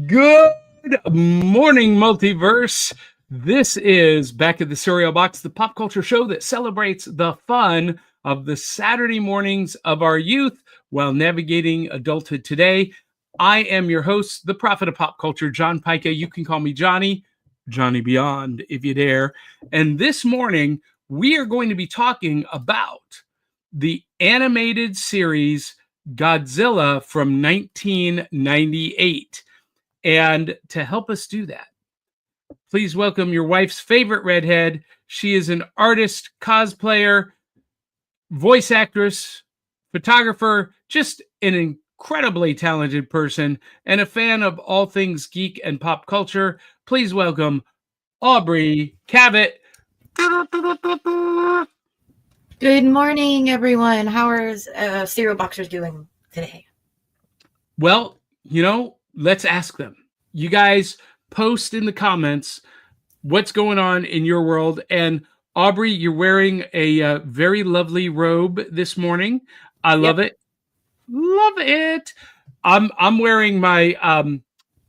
Good morning, multiverse. This is Back at the Cereal Box, the pop culture show that celebrates the fun of the Saturday mornings of our youth while navigating adulthood today. I am your host, the prophet of pop culture, John Pyka. You can call me Johnny Beyond, if you dare. And this morning, we are going to be talking about the animated series Godzilla from 1998. And to help us do that, please welcome your wife's favorite redhead. She is an artist, cosplayer, voice actress, photographer, just an incredibly talented person, and a fan of all things geek and pop culture. Please welcome Aubrey Cavitt. Good morning, everyone. How are cereal boxers doing today? Well, let's ask them. You guys post in the comments what's going on in your world. And Aubrey, you're wearing a very lovely robe this morning. I love it. Love it. I'm wearing my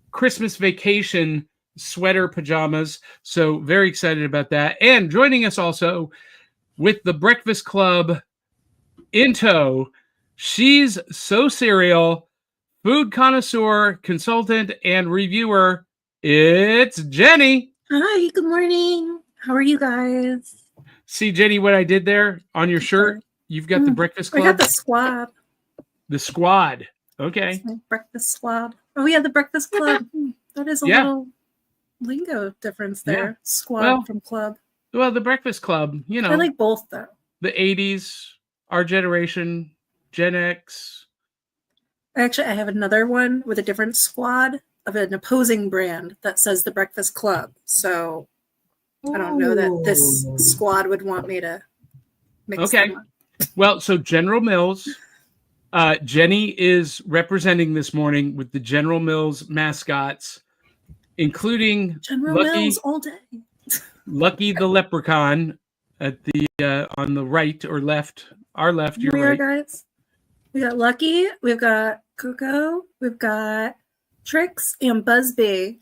Christmas vacation sweater pajamas. So very excited about that. And joining us also with the Breakfast Club in tow, she's Shessocereal, food connoisseur, consultant, and reviewer. It's Jenny. Hi, good morning. How are you guys? See, Jenny, what I did there on your shirt? You've got the Breakfast Club. I got the squad. The squad. Okay. Breakfast squad. Oh, yeah, the Breakfast Club. That is a little lingo difference there. Yeah. Squad from club. Well, the Breakfast Club, I like both, though. The 80s, our generation, Gen X. Actually, I have another one with a different squad of an opposing brand that says the Breakfast Club. So I don't know that this squad would want me to mix them up. Well, so General Mills, Jenny is representing this morning with the General Mills mascots, including General Mills all day. Lucky the leprechaun at the on the right or left, our left, your right. Guys. We got Lucky, we've got Coco, we've got Trix and Buzzbee.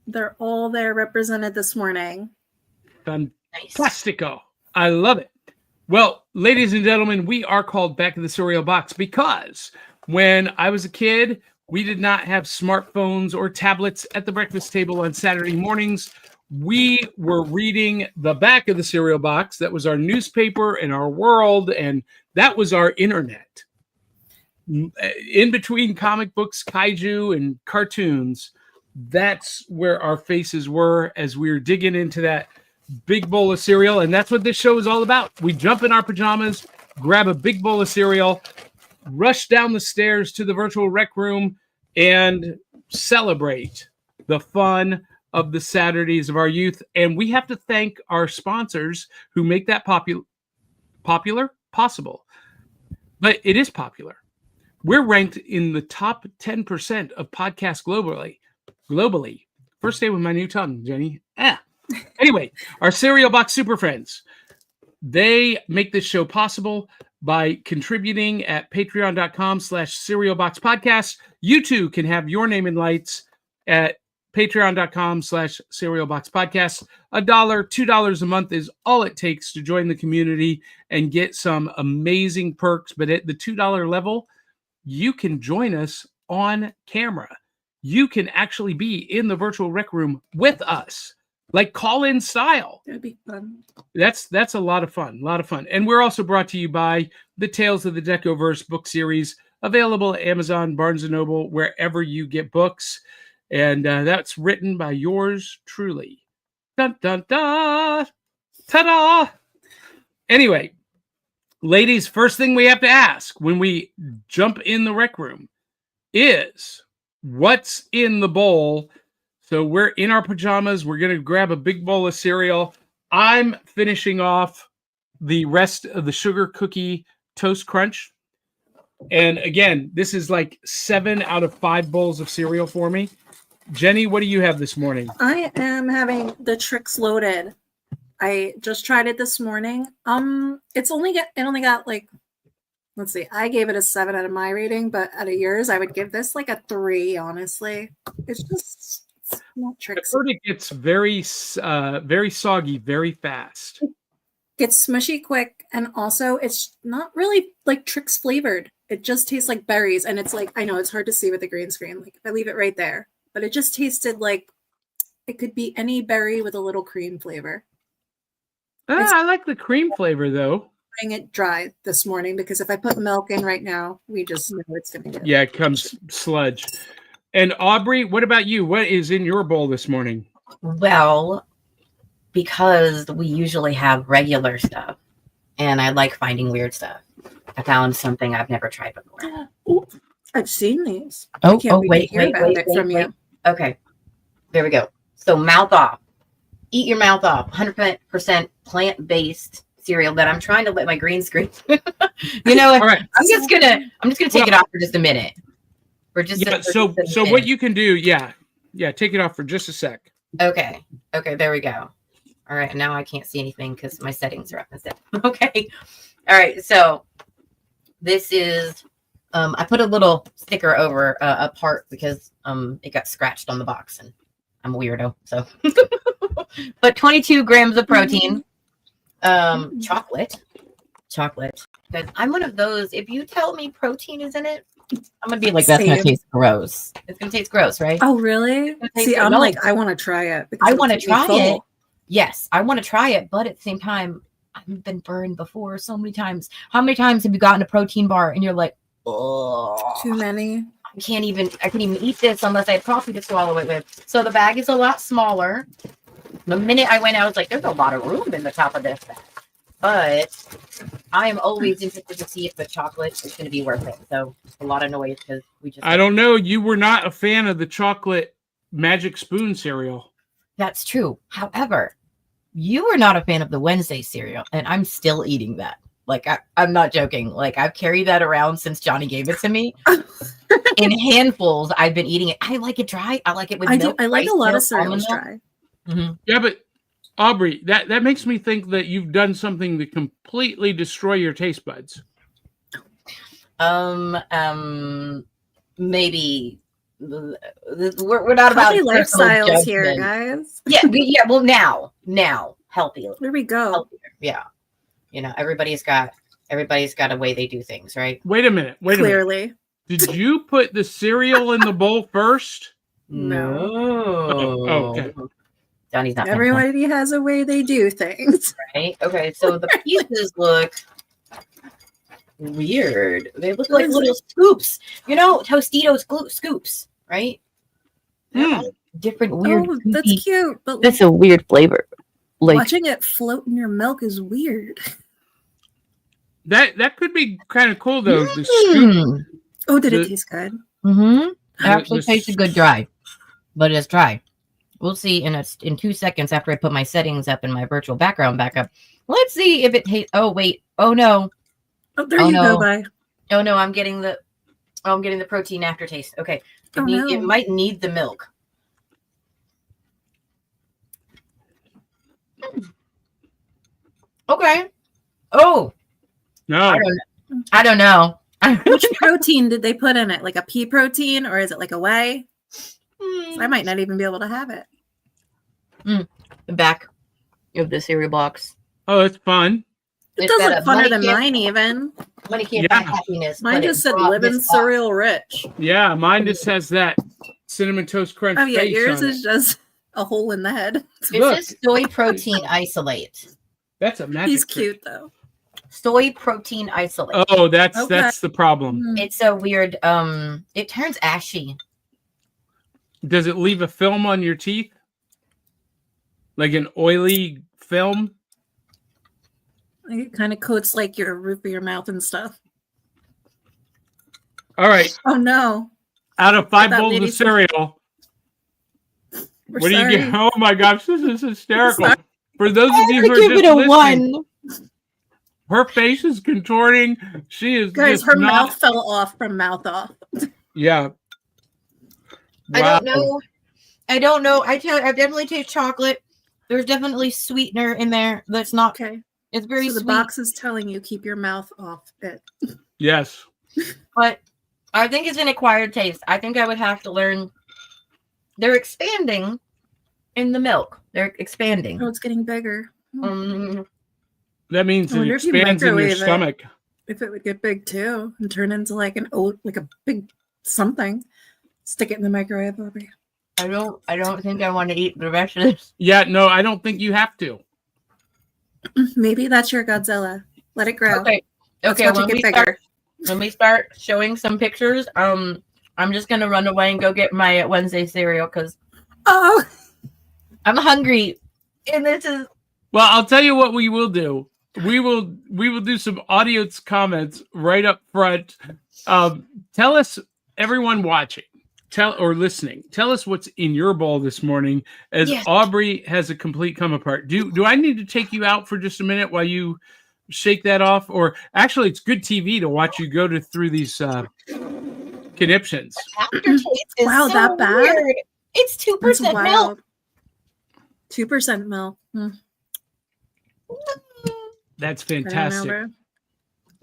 They're all there represented this morning. Fantastico. I love it. Well, ladies and gentlemen, we are called Back in the Cereal Box because when I was a kid, we did not have smartphones or tablets at the breakfast table on Saturday mornings. We were reading the back of the cereal box. That was our newspaper and our world, and that was our internet. In between comic books, kaiju, and cartoons, that's where our faces were as we were digging into that big bowl of cereal. And that's what this show is all about. We jump in our pajamas, grab a big bowl of cereal, rush down the stairs to the virtual rec room, and celebrate the fun of the Saturdays of our youth. And we have to thank our sponsors who make that possible. But it is popular. We're ranked in the top 10% of podcasts globally. First day with my new tongue, Jenny. Anyway, our Cereal Box Super Friends, they make this show possible by contributing at patreon.com/cerealboxpodcast. You too can have your name in lights at patreon.com/cerealboxpodcast. $1, $2 a month is all it takes to join the community and get some amazing perks. But at the $2 level, you can join us on camera. You can actually be in the virtual rec room with us, like call-in style. That'd be fun. That's a lot of fun, And we're also brought to you by the Tales of the Decoverse book series, available at Amazon, Barnes & Noble, wherever you get books. And that's written by yours truly. Dun, dun, dun. Ta-da! Anyway, ladies, first thing we have to ask when we jump in the rec room is, what's in the bowl? So we're in our pajamas. We're going to grab a big bowl of cereal. I'm finishing off the rest of the sugar cookie toast crunch. And again, this is like 7 out of 5 bowls of cereal for me. Jenny, what do you have this morning? I am having the Trix Loaded. I just tried it this morning. It only got like let's see. I gave it a 7 out of my rating, but out of yours, I would give this like a 3. Honestly, it's not I tricks. heard it gets very soggy very fast. Gets smushy quick, and also it's not really like Trix flavored. It just tastes like berries, and it's like, I know it's hard to see with the green screen. Like if I leave it right there, but it just tasted like it could be any berry with a little cream flavor. I like the cream flavor though. It dry this morning because if I put milk in right now, we just know it's going to get. Yeah, it comes sludge. And Aubrey, what about you? What is in your bowl this morning? Well, because we usually have regular stuff, and I like finding weird stuff, I found something I've never tried before. Ooh, I've seen these. Wait. Okay, there we go. So mouth off. Eat your mouth off. 100% plant-based cereal that I'm trying to let my green screen. You know, All right. I'm just gonna take it off for just a minute. So what you can do, take it off for just a sec. Okay, there we go. All right, now I can't see anything because my settings are up and stuff. Okay, all right. So this is I put a little sticker over a part because it got scratched on the box, and I'm a weirdo. So, but 22 grams of protein. Chocolate. Because I'm one of those, if you tell me protein is in it, I'm gonna be like, that's gonna taste gross. It's gonna taste gross, right? Oh, really? See, I'm like, I want to try it. I want to try it. Yes, I want to try it, but at the same time, I've been burned before so many times. How many times have you gotten a protein bar and you're like, oh, too many? I can't even eat this unless I have coffee to swallow it with. So the bag is a lot smaller. The minute I went out, I was like, there's a lot of room in the top of this bag. But I am always interested to see if the chocolate is going to be worth it. So a lot of noise because I don't know. You were not a fan of the chocolate Magic Spoon cereal. That's true. However, you were not a fan of the Wednesday cereal, and I'm still eating that. Like, I'm not joking. Like, I've carried that around since Johnny gave it to me. In handfuls, I've been eating it. I like it dry. I like it with milk. I like a lot of cereals dry. Mm-hmm. Yeah, but Aubrey, that makes me think that you've done something to completely destroy your taste buds. Maybe we're not about lifestyles here, guys. Yeah. Well, now healthy. There we go. Healthier. Yeah. You know, everybody's got a way they do things, right? Wait a minute. Clearly. Did you put the cereal in the bowl first? No. Oh, okay. Johnny's not. Everybody has a way they do things. Right. Okay. So the pieces look weird. They look like little scoops. You know, Tostitos scoops, right? Different weird. Oh, that's cute. But that's a weird flavor. Like, watching it float in your milk is weird. That could be kind of cool though. The scoop. Oh, did it taste good? Mm-hmm. It actually tasted good dry, but it's dry. We'll see in 2 seconds after I put my settings up and my virtual background back up. Let's see if it tastes. Oh wait. Oh no. Oh, there you go. Bye. Oh no, I'm getting the protein aftertaste. Okay. It might need the milk. Okay. Oh. No. I don't know. Which protein did they put in it? Like a pea protein, or is it like a whey? I might not even be able to have it. The back of the cereal box. Oh, that's fun. It does look funner than mine even. Money can't buy happiness. Mine just said living cereal rich. Yeah, mine just has that cinnamon toast crunch. Oh yeah, yours is just a hole in the head. It says soy protein isolate. That's a magic. He's cute though. Soy protein isolate. Oh, that's the problem. It's a weird. It turns ashy. Does it leave a film on your teeth? Like an oily film? It kind of coats like your roof of your mouth and stuff. All right. Oh no. Out of 5 bowls of cereal. What do you get? Oh my gosh, this is hysterical. For those of you who are just listening, 1. Her face is contorting. She is guys, her mouth fell off from mouth off. Yeah. Wow. I don't know. I definitely taste chocolate. There's definitely sweetener in there. That's not okay. It's very sweet. The box is telling you keep your mouth off it. Yes. But I think it's an acquired taste. I think I would have to learn. They're expanding in the milk. They're expanding. Oh, it's getting bigger. That means I it wonder if you expands in your microwave it. stomach. If it would get big too and turn into like an oat, like a big something. Stick it in the microwave, Aubrey. I don't think I want to eat the rest of this. Yeah, no, I don't think you have to. Maybe that's your Godzilla. Let it grow. Okay. When we start showing some pictures, I'm just gonna run away and go get my Wednesday cereal because I'm hungry. And this is Well, I'll tell you what we will do. We will do some audience comments right up front. Tell us, everyone watching, or listening, tell us what's in your bowl this morning as Aubrey has a complete come apart. Do I need to take you out for just a minute while you shake that off? Or actually, it's good TV to watch you go through these conniptions. aftertaste is Wow, so that bad? weird. It's 2% milk. 2% milk. That's I don't know, fantastic. bro.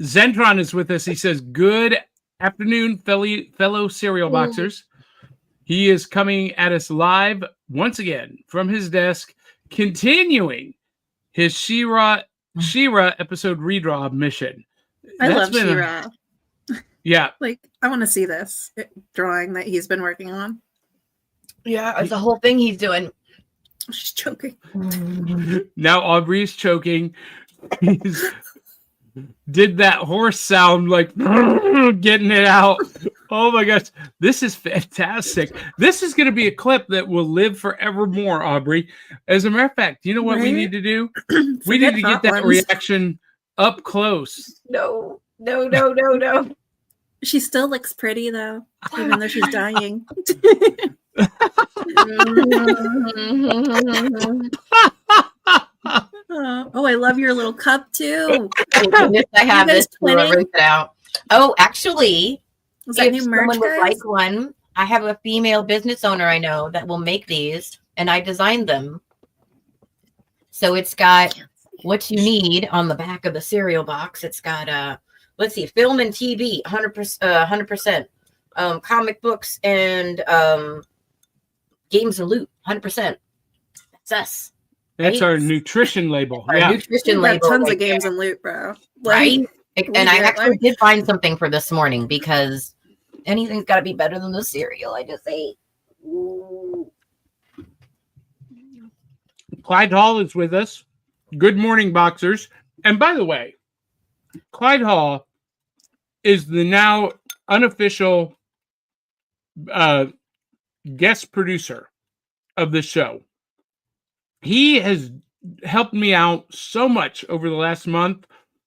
Zentron is with us. He says, "Good afternoon, fellow cereal boxers." He is coming at us live once again from his desk, continuing his She-Ra episode redraw mission. I That's love been She-Ra. Yeah. Like, I want to see this drawing that he's been working on. Yeah, it's the whole thing he's doing. She's choking. Now Aubrey's choking. He's did that horse sound like getting it out. Oh my gosh. This is fantastic. This is going to be a clip that will live forevermore, Aubrey. As a matter of fact, you know what we need to do? We need to get that reaction up close. No. She still looks pretty, though, even though she's dying. Oh, I love your little cup, too. I have You guys this to rinse it out. Oh, actually, Is that if new merch, someone would guys? like one, I have a female business owner I know that will make these, and I designed them. So it's got what you need on the back of the cereal box. It's got let's see, film and TV, 100%, comic books and games and loot, 100%. That's us. That's our nutrition label. Our nutrition We've got label. tons right of games there. and loot, bro. Right? We And I get, actually like- did find something for this morning because anything's got to be better than the cereal I just ate. Ooh. Clyde Hall is with us. Good morning, boxers. And by the way, Clyde Hall is the now unofficial guest producer of the show. He has helped me out so much over the last month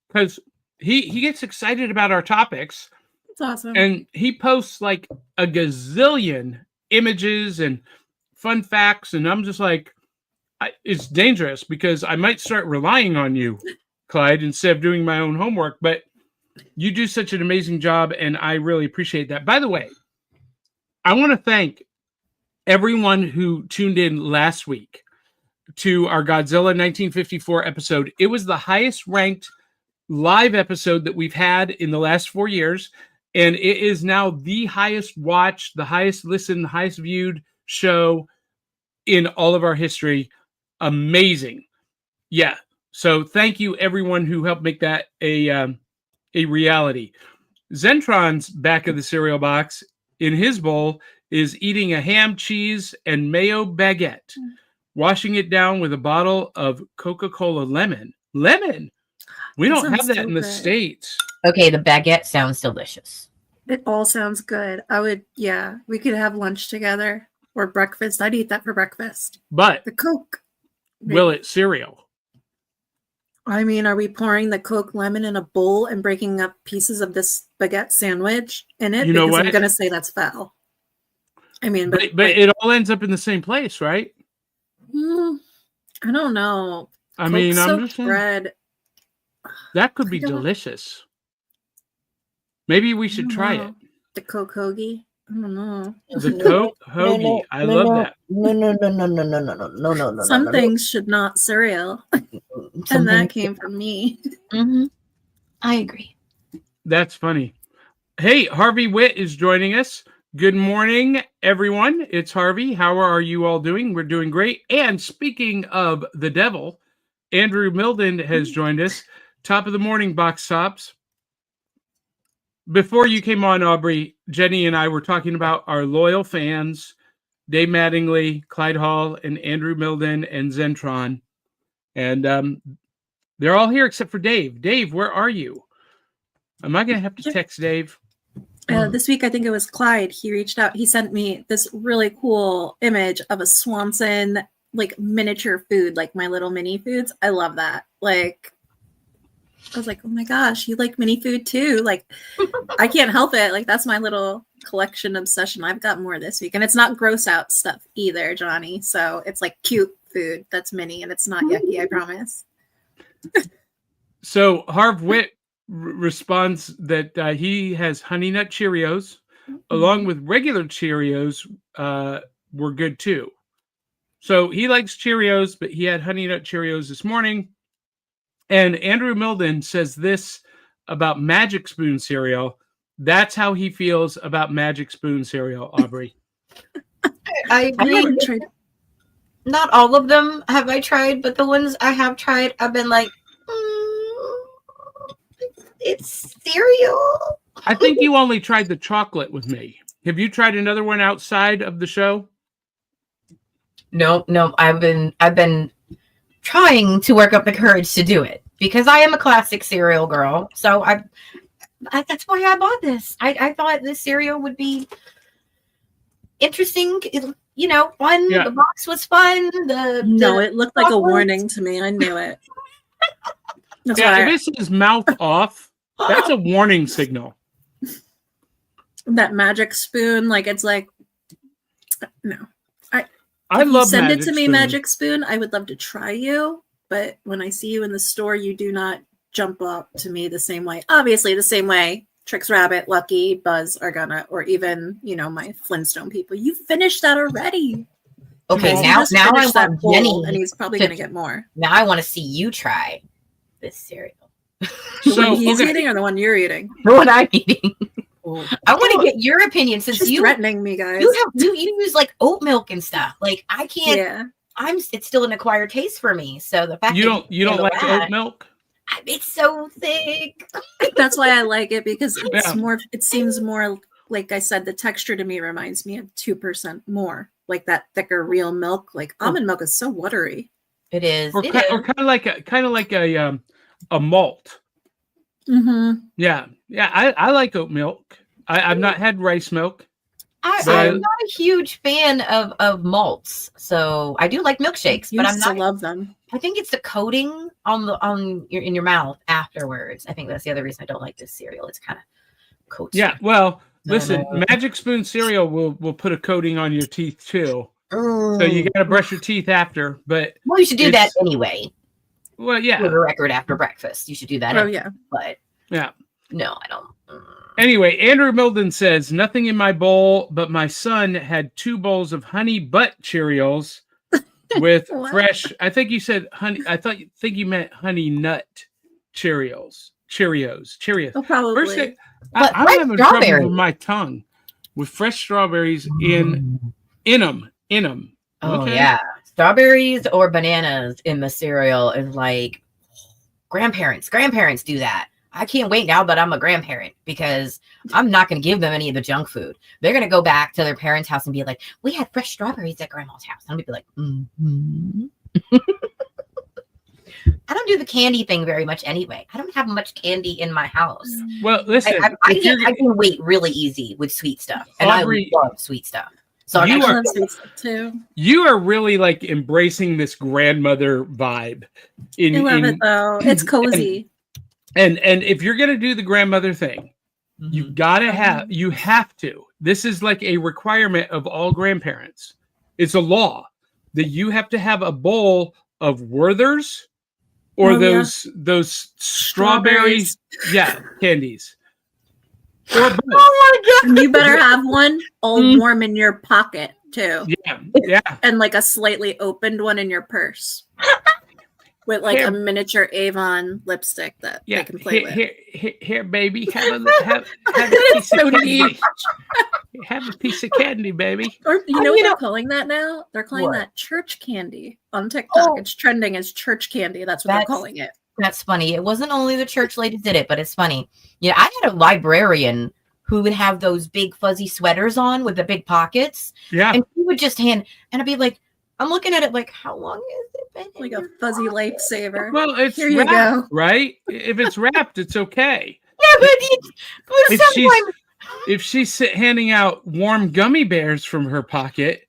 because he gets excited about our topics. That's awesome. And he posts like a gazillion images and fun facts. And I'm just like, it's dangerous because I might start relying on you, Clyde, instead of doing my own homework. But you do such an amazing job, and I really appreciate that. By the way, I want to thank everyone who tuned in last week to our Godzilla 1954 episode. It was the highest ranked live episode that we've had in the last 4 years. And it is now the highest watched, the highest listened, the highest viewed show in all of our history. Amazing. Yeah. So thank you everyone who helped make that a reality. Zentron's back of the cereal box in his bowl is eating a ham, cheese, and mayo baguette, washing it down with a bottle of Coca-Cola lemon. Lemon? We That don't have sounds that so in the good. States. Okay, the baguette sounds delicious. It all sounds good. We could have lunch together or breakfast. I'd eat that for breakfast. But The Coke. will it cereal? I mean, are we pouring the Coke lemon in a bowl and breaking up pieces of this baguette sandwich in it? You know because what? I'm going to say that's foul. I mean, But it all ends up in the same place, right? I don't know. I mean, I'm Coke-soaked just saying, bread. that could I be don't- delicious. Maybe we I should don't try know. it. The Coke hoagie. I don't know. The Coke hoagie. I love that. No. Some things should not cereal. And that came from me. Mm-hmm. I agree. That's funny. Hey, Harvey Witt is joining us. Good morning, everyone. It's Harvey. How are you all doing? We're doing great. And speaking of the devil, Andrew Milden has joined us. Top of the morning, Box Tops. Before you came on, Aubrey, Jenny and I were talking about our loyal fans, Dave Mattingly, Clyde Hall, and Andrew Milden, and Zentron. And they're all here except for Dave. Dave, where are you? Am I going to have to text Dave? This week, I think it was Clyde. He reached out. He sent me this really cool image of a Swanson, like miniature food, like My Little Mini Foods. I love that. Like, I was like, oh my gosh, you like mini food too? Like, I can't help it. Like, that's my little collection obsession. I've got more this week. And it's not gross out stuff either, Johnny. So it's like cute food that's mini and it's not yucky, I promise. So Harv Witt responds that he has Honey Nut Cheerios along with regular Cheerios were good too. So he likes Cheerios, but he had Honey Nut Cheerios this morning. And Andrew Milden says this about Magic Spoon cereal. That's how he feels about Magic Spoon cereal, Aubrey. I agree. Not all of them have I tried, but the ones I have tried, I've been like, it's cereal. I think you only tried the chocolate with me. Have you tried another one outside of the show? No. I've been trying to work up the courage to do it because I am a classic cereal girl. So I that's why I bought this. I thought this cereal would be interesting. Fun. Yeah. The box was fun. It looked like a warning to me. I knew it. If this is mouth off, that's a warning signal. That Magic Spoon, like it's like, no. I love send Magic it to me, Spoon. Magic Spoon. I would love to try you, but when I see you in the store, you do not jump up to me the same way. Obviously, the same way Trix Rabbit, Lucky, Buzz are gonna, or even my Flintstone people. You finished that already. Okay, now I want Jenny, and he's probably gonna get more. Now I want to see you try this cereal. The one he's eating or the one you're eating? The one I'm eating. I want to get your opinion since you're threatening me, guys. You use like oat milk and stuff. Like I can't. Yeah. It's still an acquired taste for me. So the fact you don't like oat milk. It's so thick. That's why I like it because it's more. It seems more like I said. The texture to me reminds me of 2% more, like that thicker real milk. Like almond milk is so watery. It is. Or kind of like a malt. Mm-hmm. Yeah. I like oat milk. I've not had rice milk. I'm not a huge fan of malts, so I do like milkshakes, but I'm not. Love them. I think it's the coating in your mouth afterwards. I think that's the other reason I don't like this cereal. It's kind of coats. Yeah. Well, listen, Magic Spoon cereal will put a coating on your teeth too. So you got to brush your teeth after. But you should do that anyway. Well, yeah. For the record, after breakfast, you should do that. Yeah. But yeah. No, I don't. Anyway, Andrew Milden says, nothing in my bowl, but my son had 2 bowls of honey butt Cheerios with fresh. I think you said honey. Think you meant honey nut Cheerios. Oh, probably. First, I'm having trouble with my tongue with fresh strawberries in them. Oh, yeah. Strawberries or bananas in the cereal is like grandparents. Grandparents do that. I can't wait now that I'm a grandparent because I'm not going to give them any of the junk food. They're going to go back to their parents' house and be like, we had fresh strawberries at grandma's house. I'm going to be like, I don't do the candy thing very much anyway. I don't have much candy in my house. Well, listen. I can wait really easy with sweet stuff. And Aubrey, I love sweet stuff. So you are really like embracing this grandmother vibe. I love it though. It's cozy. And if you're gonna do the grandmother thing, you have to. This is like a requirement of all grandparents. It's a law that you have to have a bowl of Werther's or those strawberry candies. Oh my god! You better have one all warm in your pocket too. Yeah. And like a slightly opened one in your purse. with like Here. a miniature Avon lipstick that they can play with. Here, baby, have a piece of candy. Have a piece of candy, baby. Or you know what they're calling that now? They're calling that church candy on TikTok. It's trending as church candy. That's what they're calling it. That's funny. It wasn't only the church ladies did it, but it's funny. Yeah, I had a librarian who would have those big fuzzy sweaters on with the big pockets. Yeah. And he would just hand, and I'd be like, I'm looking at it like, how long has it been? Like a fuzzy lifesaver. Well, it's Here you wrapped, go. right? If it's wrapped, it's okay. Yeah, but if she's handing out warm gummy bears from her pocket,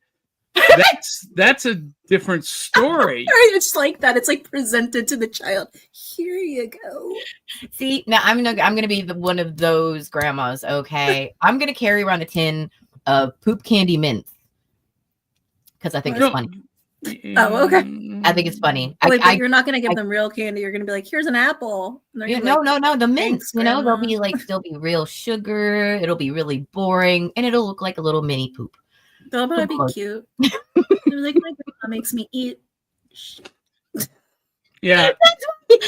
that's a different story. It's like that. It's like presented to the child. Here you go. See, now I'm gonna be one of those grandmas. Okay, I'm gonna carry around a tin of poop candy mints because I think it's funny. Oh, okay. I think it's funny. But you're not gonna give them real candy. You're gonna be like, "Here's an apple." Yeah, no, the mints. They'll be real sugar. It'll be really boring, and it'll look like a little mini poop. They'll probably be cute. They're like, my grandma makes me eat. Yeah. That's why.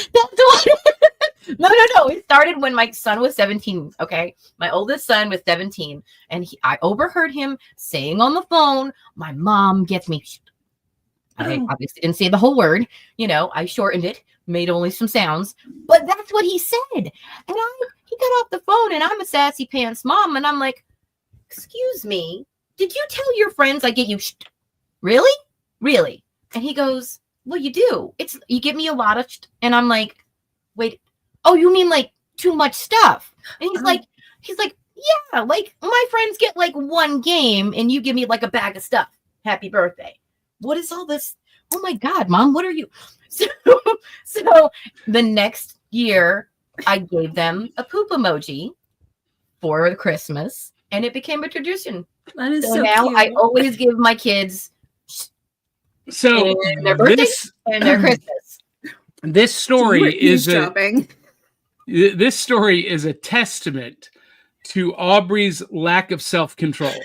No. It started when my son was 17. Okay. My oldest son was 17. And I overheard him saying on the phone, my mom gets me. I obviously didn't say the whole word. I shortened it, made only some sounds. But that's what he said. And he got off the phone and I'm a sassy pants mom. And I'm like, excuse me. Did you tell your friends I get you? Really? Really? And he goes, well, you do. You give me a lot of, and I'm like, wait, oh, you mean like too much stuff? And he's like, yeah, like my friends get like one game and you give me like a bag of stuff. Happy birthday. What is all this? Oh my God, Mom, what are you? So the next year I gave them a poop emoji for Christmas and it became a tradition. That is so now cute. I always give my kids their birthdays and their Christmas. This story is a testament to Aubrey's lack of self-control.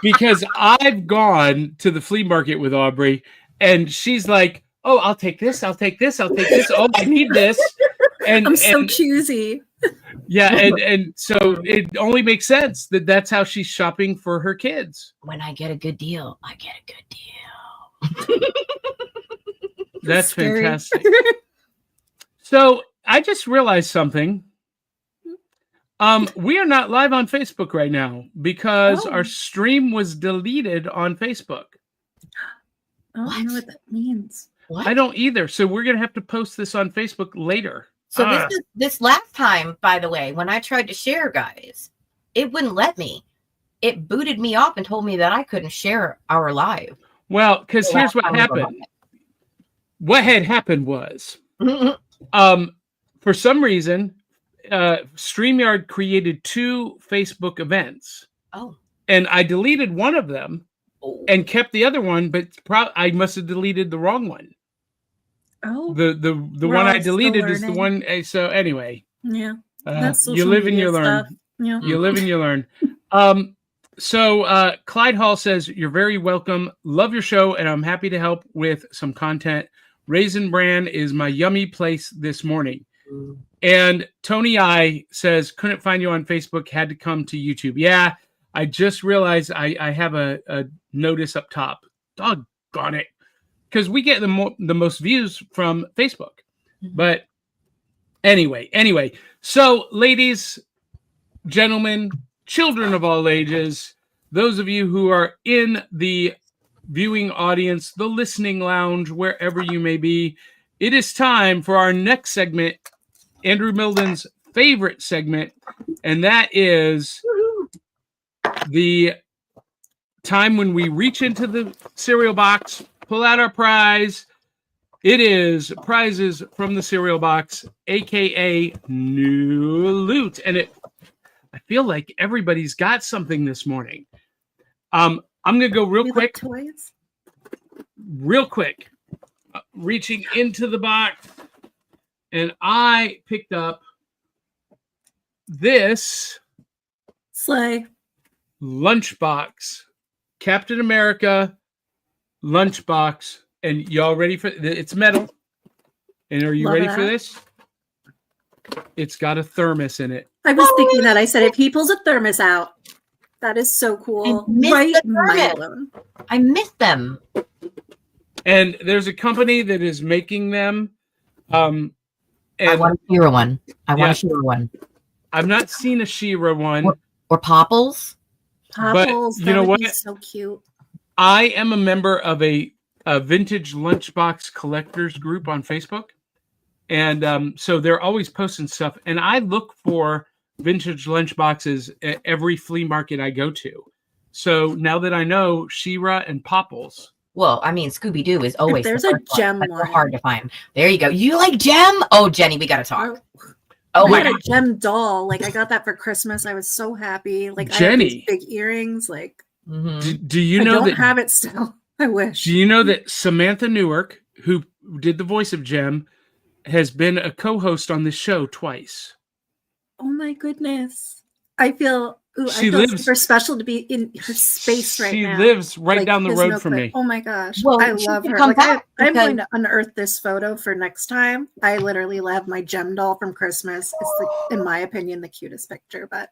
Because I've gone to the flea market with Aubrey and she's like, oh, I'll take this. Oh, I need this. And I'm so choosy. Yeah, and so it only makes sense that's how she's shopping for her kids. When I get a good deal, I get a good deal. That's fantastic. So I just realized something. We are not live on Facebook right now because our stream was deleted on Facebook. I don't know what that means. What? I don't either. So we're going to have to post this on Facebook later. So this last time, by the way, when I tried to share, guys, it wouldn't let me. It booted me off and told me that I couldn't share our live. Well, because here's what happened. What had happened was, for some reason, StreamYard created 2 Facebook events. Oh. And I deleted one of them and kept the other one, but I must have deleted the wrong one. Oh, the one I deleted is the one. So anyway, yeah, you live and you learn. Yeah. You live and you learn. So Clyde Hall says you're very welcome. Love your show, and I'm happy to help with some content. Raisin Bran is my yummy place this morning. And Tony I says couldn't find you on Facebook, had to come to YouTube. Yeah, I just realized I have a notice up top. Doggone it. Because we get the most views from Facebook. But anyway. So, ladies, gentlemen, children of all ages, those of you who are in the viewing audience, the listening lounge, wherever you may be, it is time for our next segment, Andrew Milden's favorite segment, and that is the time when we reach into the cereal box, pull out our prize. It is prizes from the cereal box, aka new loot. And I feel like everybody's got something this morning. I'm gonna go real quick. Toys? Real quick. Reaching into the box, and I picked up this Slay lunchbox, Captain America lunchbox And y'all ready for it's metal? And are you Love ready that. for this? It's got a thermos in it. I was thinking that. I said, if he pulls a thermos out, that is so cool. I missed Right, the mind thermos. blown. I missed them. And there's a company that is making them. And I want a Shira one. I want Yeah. a Shira one. I've not seen a She-Ra one. Or Popples. Popples, you that know would be what? so cute. I am a member of a vintage lunchbox collectors group on Facebook. And so they're always posting stuff. And I look for vintage lunchboxes at every flea market I go to. So now that I know She-Ra and Popples. Well, I mean, Scooby-Doo is always there's the a first one, gem but they're one. hard to find. There you go. You like gem? Oh, Jenny, we got to talk. Oh Oh my my God. a gem doll. Like, I got that for Christmas. I was so happy. Like, I Jenny. have these big earrings. Like, Mhm. Do you I know don't that? have it still. I wish. Do you know that Samantha Newark, who did the voice of Jem, has been a co-host on this show twice? Oh my goodness. I feel She I feel lives- super special to be in her space right She now. lives right Like, down the there's road no from clip. me. Oh my gosh. Well, I she love can her. come Like, back I'm because- going to unearth this photo for next time. I literally have my gem doll from Christmas. It's, like, in my opinion, the cutest picture. But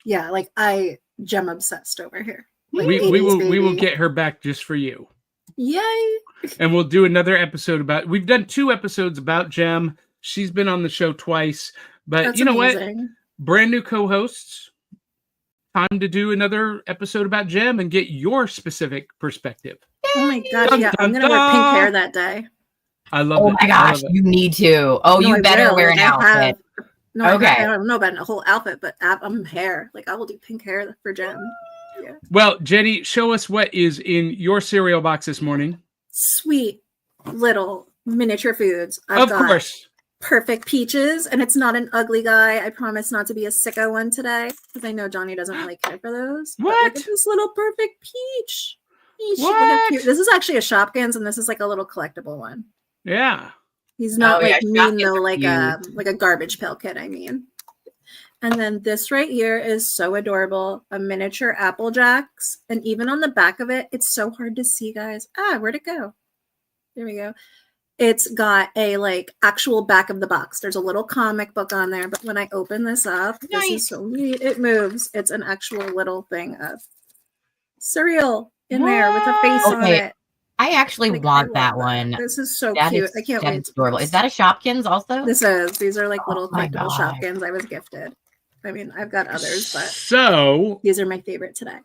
yeah, like, I gem obsessed over here. Like, We 80s will baby. get her back just for you. Yay. And we'll do another episode about. We've done 2 episodes about Jem. She's been on the show twice. But That's you know what? amazing. Brand new co-hosts. Time to do another episode about Jem and get your specific perspective. Oh my gosh. Dun, Yeah, I'm dun, going to wear pink dun. hair that day. I love Oh it. my I gosh, love it. you need to. Oh, No, you I better will. wear an Like, I have- outfit. No, Okay. I don't know about a whole outfit, but I'm hair. Like, I will do pink hair for Jem. Yeah. Well, Jenny, show us what is in your cereal box this morning. Sweet little miniature foods. I've Of got course. perfect peaches, and it's not an ugly guy. I promise not to be a sicko one today, because I know Johnny doesn't really care for those. But What? look at this little perfect peach. Look how What? cute. This is actually a Shopkins, and this is like a little collectible one. Yeah. He's not Oh, yeah, like mean Shopkins though, are like a garbage pail kid. I mean. And then this right here is so adorable. A miniature Apple Jacks, and even on the back of it, it's so hard to see, guys. Where'd it go? There we go. It's got a like actual back of the box. There's a little comic book on there, but when I open this up, this Nice. is so neat. It moves. It's an actual little thing of cereal in there with a face on Okay, it. I actually Like, I want love that one. This is so That cute. is I can't that wait. is to adorable. use. Is that a Shopkins also? These are like little Oh my collectible God. Shopkins I was gifted. I mean, I've got others, but So, these are my favorite today.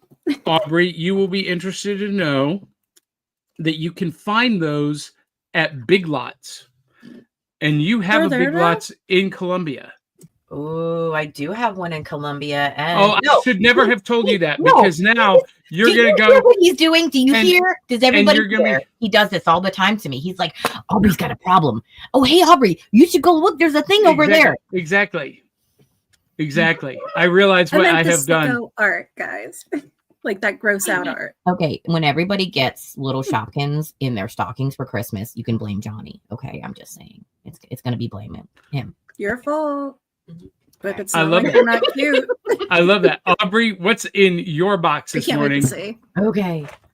Aubrey, you will be interested to know that you can find those at Big Lots. And you have Are a there Big now? Lots in Columbia. Oh, I do have one in Columbia. And Oh, I should never have told you that, No. because now you're Do going you to hear go. what he's doing? Do you and- hear? Does everybody you're gonna be- hear? He does this all the time to me. He's like, Aubrey's got a problem. Oh, hey, Aubrey, you should go look. There's a thing over there. Exactly. I realize I what meant I the have done. sicko art, guys. Like that gross out art. Okay, when everybody gets little Shopkins in their stockings for Christmas, you can blame Johnny. Okay, I'm just saying. It's going to be blaming him. Your fault. But it's I not love like it. they're not cute. I love that. Aubrey, what's in your box I this can't wait morning? to see.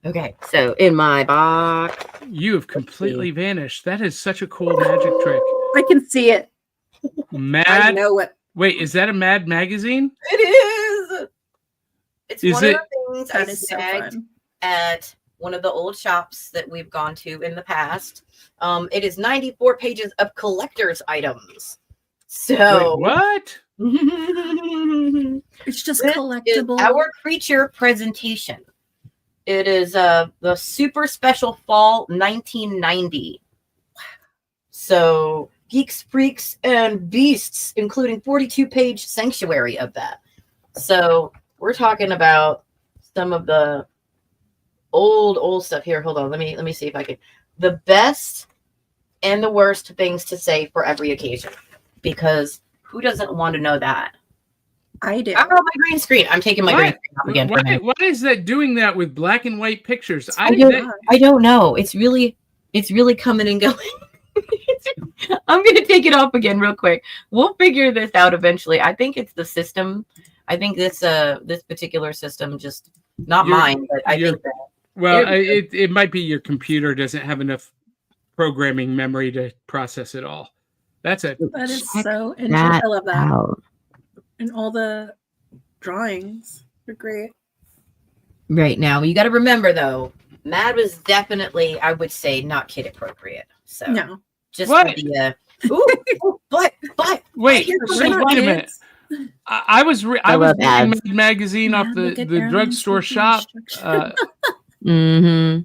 Okay. So in my box, You have completely vanished. That is such a cool magic trick. I can see it. I Mad. know it. Wait, is that a Mad magazine? it is. It's Is one it- of the things That I is so snagged fun. at one of the old shops that we've gone to in the past. It is 94 pages of collector's items. So Wait, what? It's just This is collectible. our creature presentation. It is the super special fall 1990. So geeks, freaks, and beasts, including 42-page sanctuary of that. So we're talking about some of the old stuff here. Hold on, let me see if I can. The best and the worst things to say for every occasion, because who doesn't want to know that? I do. I don't know my green screen. I'm taking my green screen off again for a minute. Why is that doing that with black and white pictures? I don't know. It's really coming and going. I'm gonna take it off again real quick. We'll figure this out eventually. I think it's the system. I think this particular system, just not mine, but I think that Well, it might be your computer doesn't have enough programming memory to process it all. That is so interesting. that I love that. out. And all the drawings are great. Right now, you got to remember though, Mad was definitely, I would say, not kid appropriate. So No. just What? for the but wait Here's wait the a minute. kids. I was I was love reading ads. Mad Magazine off Look the at Aaron's drugstore safety shop. instructions. Mm-hmm.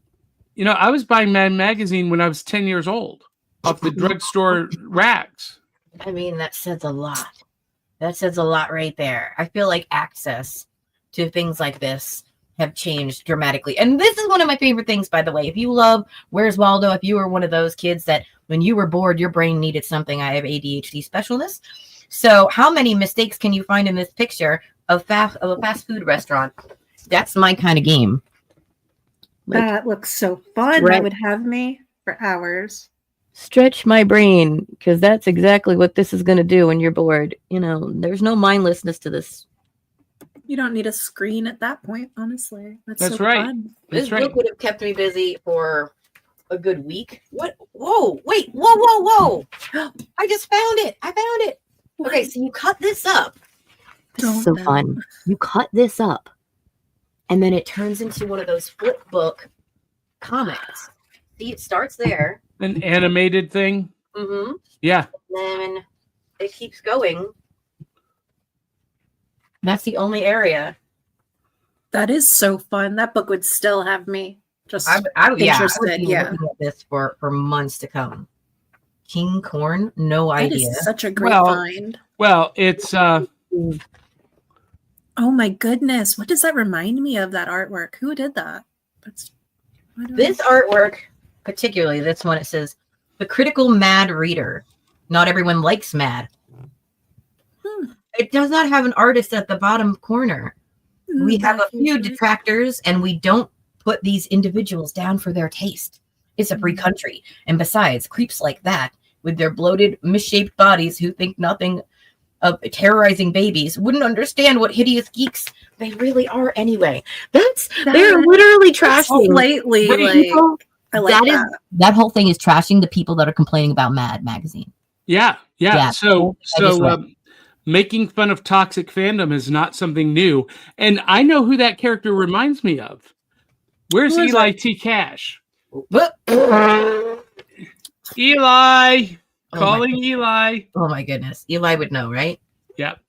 You know, I was buying Mad Magazine when I was 10 years old off the drugstore racks. I mean, that says a lot. That says a lot right there. I feel like access to things like this have changed dramatically. And this is one of my favorite things, by the way. If you love Where's Waldo, if you were one of those kids that when you were bored, your brain needed something, I have ADHD specialness. So how many mistakes can you find in this picture of a fast food restaurant? That's my kind of game. Like, That looks so fun. Right. That would have me for hours. stretch my brain, because that's exactly what this is going to do when you're bored. You know, there's no mindlessness to this. You don't need a screen at that point, honestly. That's That's so right. fun. This That's right. book would have kept me busy for a good week. What? Whoa, wait, whoa. I just found it. I found it. Okay, so you cut this up. This is so Don't fun. You cut this up, and then it turns into one of those flip book comics. See, it starts there. An animated thing. Mm-hmm. Yeah. Then it keeps going. That's the only area. That is so fun. That book would still have me just I would interested. be Yeah. looking at this for months to come. King Corn, no That idea. is such a great Well, find. Well, it's Oh my goodness. What does that remind me of, that artwork? Who did that? This artwork, particularly this one, it says, "The critical Mad reader. Not everyone likes Mad." It does not have an artist at the bottom corner. We have a few detractors, and we don't put these individuals down for their taste. It's a free country. And besides, creeps like that, with their bloated, misshaped bodies who think nothing of terrorizing babies, wouldn't understand what hideous geeks they really are anyway. They're literally trashing. Slightly, But like, you know, I like that. that whole thing is trashing the people that are complaining about Mad magazine. yeah. Yeah, So I just read. Making fun of toxic fandom is not something new, and I know who that character reminds me of. Where's Who is Eli it? T. Cash? But, Eli, Oh calling Eli. oh my goodness. Eli would know, right? Yep.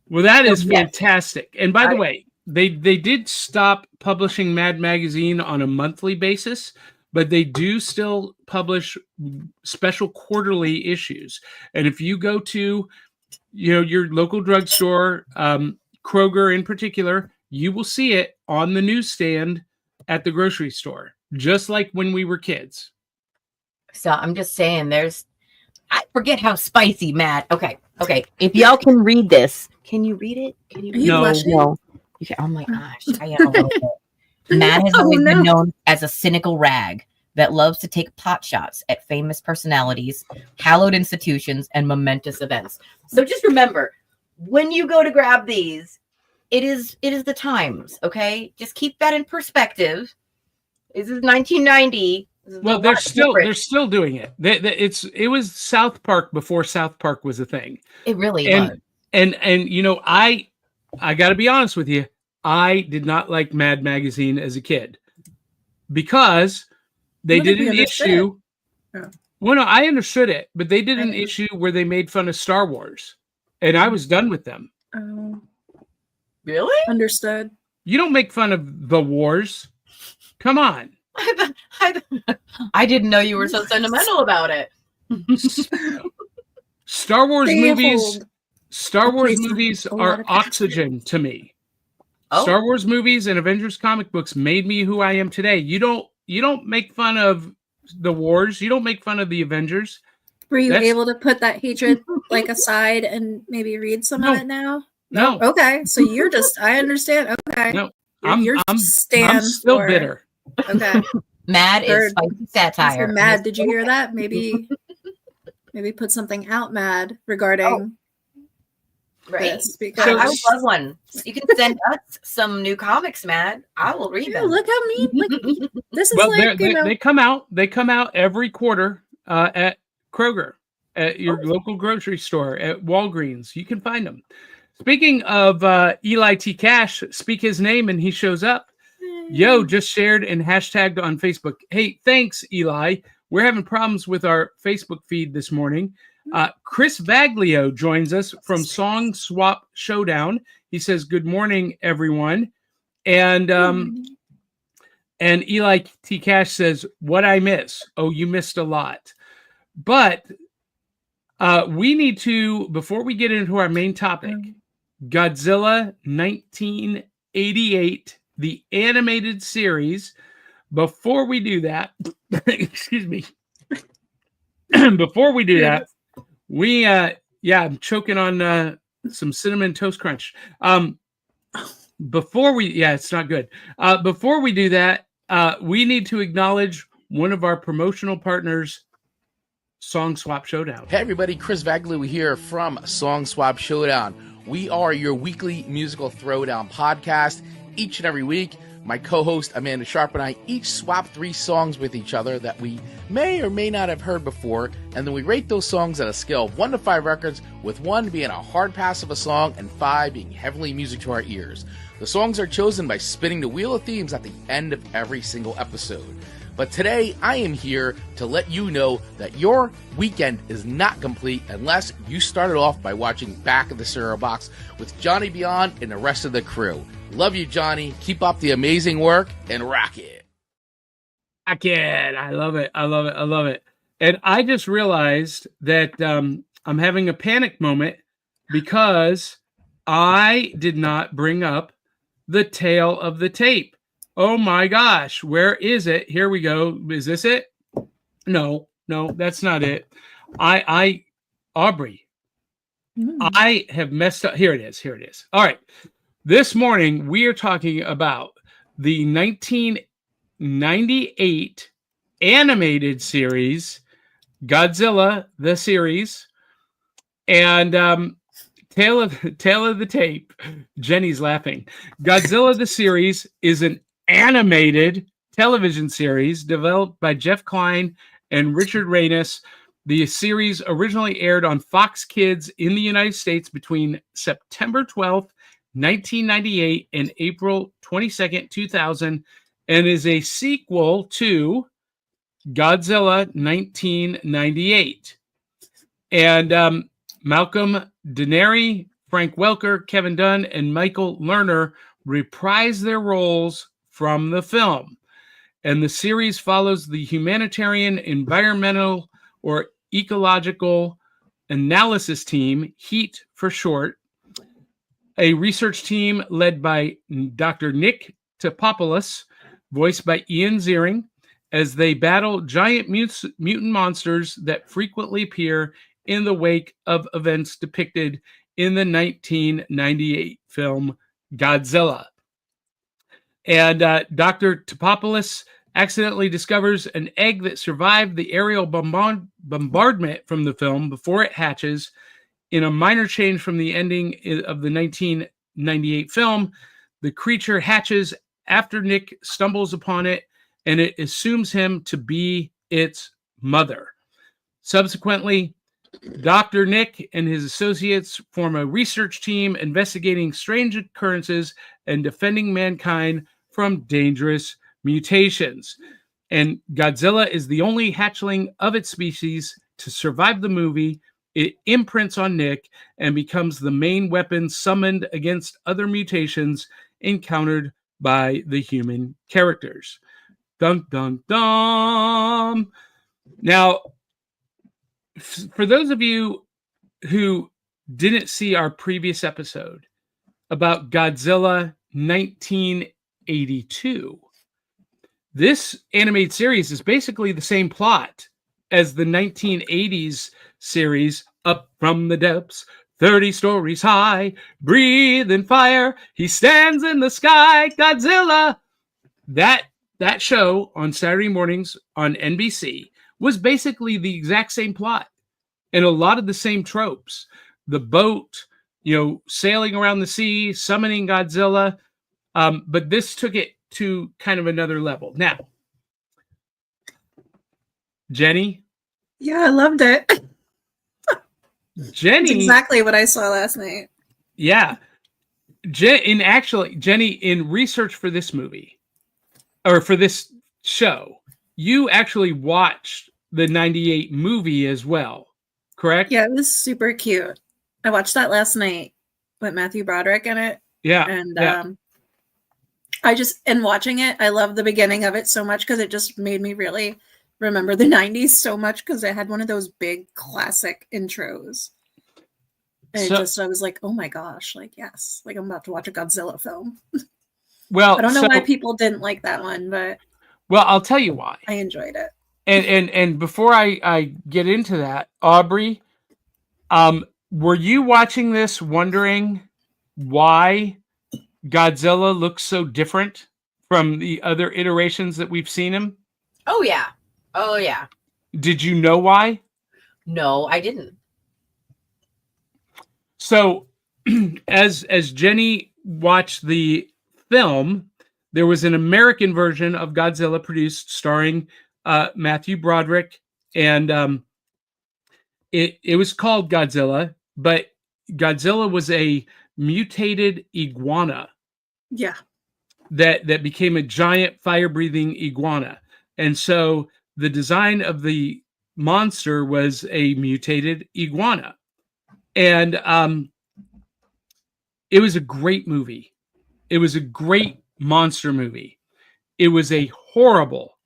Well, that is yes. fantastic. And by the way, they did stop publishing Mad Magazine on a monthly basis, but they do still publish special quarterly issues. And if you go to, your local drugstore, Kroger in particular, you will see it on the newsstand at the grocery store, just like when we were kids. So I'm just saying I forget how spicy Mad. Okay. If y'all can read this, can you read it? Can you Are read you No. blushing? No. You can, oh my gosh. I am a little bit. Mad has always been known as a cynical rag that loves to take pot shots at famous personalities, hallowed institutions, and momentous events. So just remember, when you go to grab these, it is the times, okay? Just keep that in perspective. This is 1990. This is Well, a they're lot still different. doing it. It was South Park before South Park was a thing. It really was. And I got to be honest with you. I did not like Mad Magazine as a kid because they did an issue. Yeah. Well, no, I understood it, but they did an issue where they made fun of Star Wars, and I was done with them. Oh, Really? understood. You don't make fun of the wars. Come on. I didn't know you were so sentimental about it. Star Wars They movies. hold Star a Wars place movies a lot are of passion. oxygen to me. Oh. Star Wars movies and Avengers comic books made me who I am today. You don't make fun of the wars. You don't make fun of the Avengers. Were you That's- able to put that hatred like aside and maybe read some No. of it now? No, Okay, so you're just, I understand. Okay. No, Your I'm stand still for- bitter. Okay. Mad is Heard. spicy satire. So Mad, did you hear that? Maybe put something out, Mad, regarding Right. this I because would love one. You can send us some new comics, Matt. I will read yeah, them. look how neat. Like, this is Well, like, you know, they come out. They come out every quarter at Kroger, at your local grocery store, at Walgreens. You can find them. Speaking of Eli T. Cash, speak his name and he shows up. Yo, just shared and hashtagged on Facebook. Hey, thanks, Eli. We're having problems with our Facebook feed this morning. Chris Vaglio joins us from Song Swap Showdown. He says, "Good morning, everyone." And Eli T. Cash says, "What I miss? Oh, you missed a lot." But we need to, before we get into our main topic, Godzilla 1988, the animated series. Before we do that, excuse me. Before we do that, we I'm choking on some cinnamon toast crunch. Before we it's not good. Before we do that, we need to acknowledge one of our promotional partners, Song Swap Showdown. Hey everybody, Chris Vaglio here from Song Swap Showdown. We are your weekly musical throwdown podcast. Each and every week, my co-host Amanda Sharp and I each swap 3 songs with each other that we may or may not have heard before, and then we rate those songs at a scale of 1 to 5 records, with 1 being a hard pass of a song and 5 being heavenly music to our ears. The songs are chosen by spinning the wheel of themes at the end of every single episode. But today, I am here to let you know that your weekend is not complete unless you started off by watching Back of the Cereal Box with Johnny Beyond and the rest of the crew. Love you, Johnny. Keep up the amazing work and rock it. Rock it. I love it. I love it. I love it. And I just realized that I'm having a panic moment because I did not bring up the tail of the tape. Oh my gosh, where is it? Here we go. Is this it? No, that's not it. Aubrey, I have messed up. Here it is. All right. This morning, we are talking about the 1998 animated series, Godzilla, the series, and tail of the tape. Jenny's laughing. Godzilla, the series, is an animated television series developed by Jeff Kline and Richard Reynes. The series originally aired on Fox Kids in the United States between September 12th, 1998 and April 22nd, 2000, and is a sequel to Godzilla 1998. And Malcolm Denary, Frank Welker, Kevin Dunn, and Michael Lerner reprise their roles from the film. And the series follows the humanitarian, environmental, or ecological analysis team, HEAT for short, a research team led by Dr. Nick Topopoulos, voiced by Ian Ziering, as they battle giant mutant monsters that frequently appear in the wake of events depicted in the 1998 film Godzilla. And Dr. Topopoulos accidentally discovers an egg that survived the aerial bombardment from the film before it hatches. In a minor change from the ending of the 1998 film, the creature hatches after Nick stumbles upon it, and it assumes him to be its mother. Subsequently, Dr. Nick and his associates form a research team investigating strange occurrences and defending mankind from dangerous mutations. And Godzilla is the only hatchling of its species to survive the movie. It imprints on Nick and becomes the main weapon summoned against other mutations encountered by the human characters. Dun, dun, dun. Now, for those of you who didn't see our previous episode about Godzilla 1982, this animated series is basically the same plot as the 1980s series, Up from the Depths, 30 stories high, breathing fire, he stands in the sky, Godzilla. That show on Saturday mornings on NBC was basically the exact same plot and a lot of the same tropes. The boat, sailing around the sea, summoning Godzilla. But this took it to kind of another level. Now, Jenny? Yeah, I loved it. Jenny. That's exactly what I saw last night. Yeah. Jenny, in research for this movie, or for this show, you actually watched the 98 movie as well, correct? Yeah, it was super cute. I watched that last night with Matthew Broderick in it. Yeah. And in watching it, I love the beginning of it so much because it just made me really remember the 90s so much because it had one of those big classic intros. And I was like, oh my gosh, like, yes, like I'm about to watch a Godzilla film. Well, I don't know why people didn't like that one, but I'll tell you why. I enjoyed it. And before I get into that, Aubrey, were you watching this wondering why Godzilla looks so different from the other iterations that we've seen him? Oh yeah. Did you know why? No, I didn't. So, as Jenny watched the film, there was an American version of Godzilla produced starring Matthew Broderick, and it was called Godzilla, but Godzilla was a mutated iguana. Yeah. That became a giant fire-breathing iguana. And so the design of the monster was a mutated iguana. And it was a great movie. It was a great monster movie. It was a horrible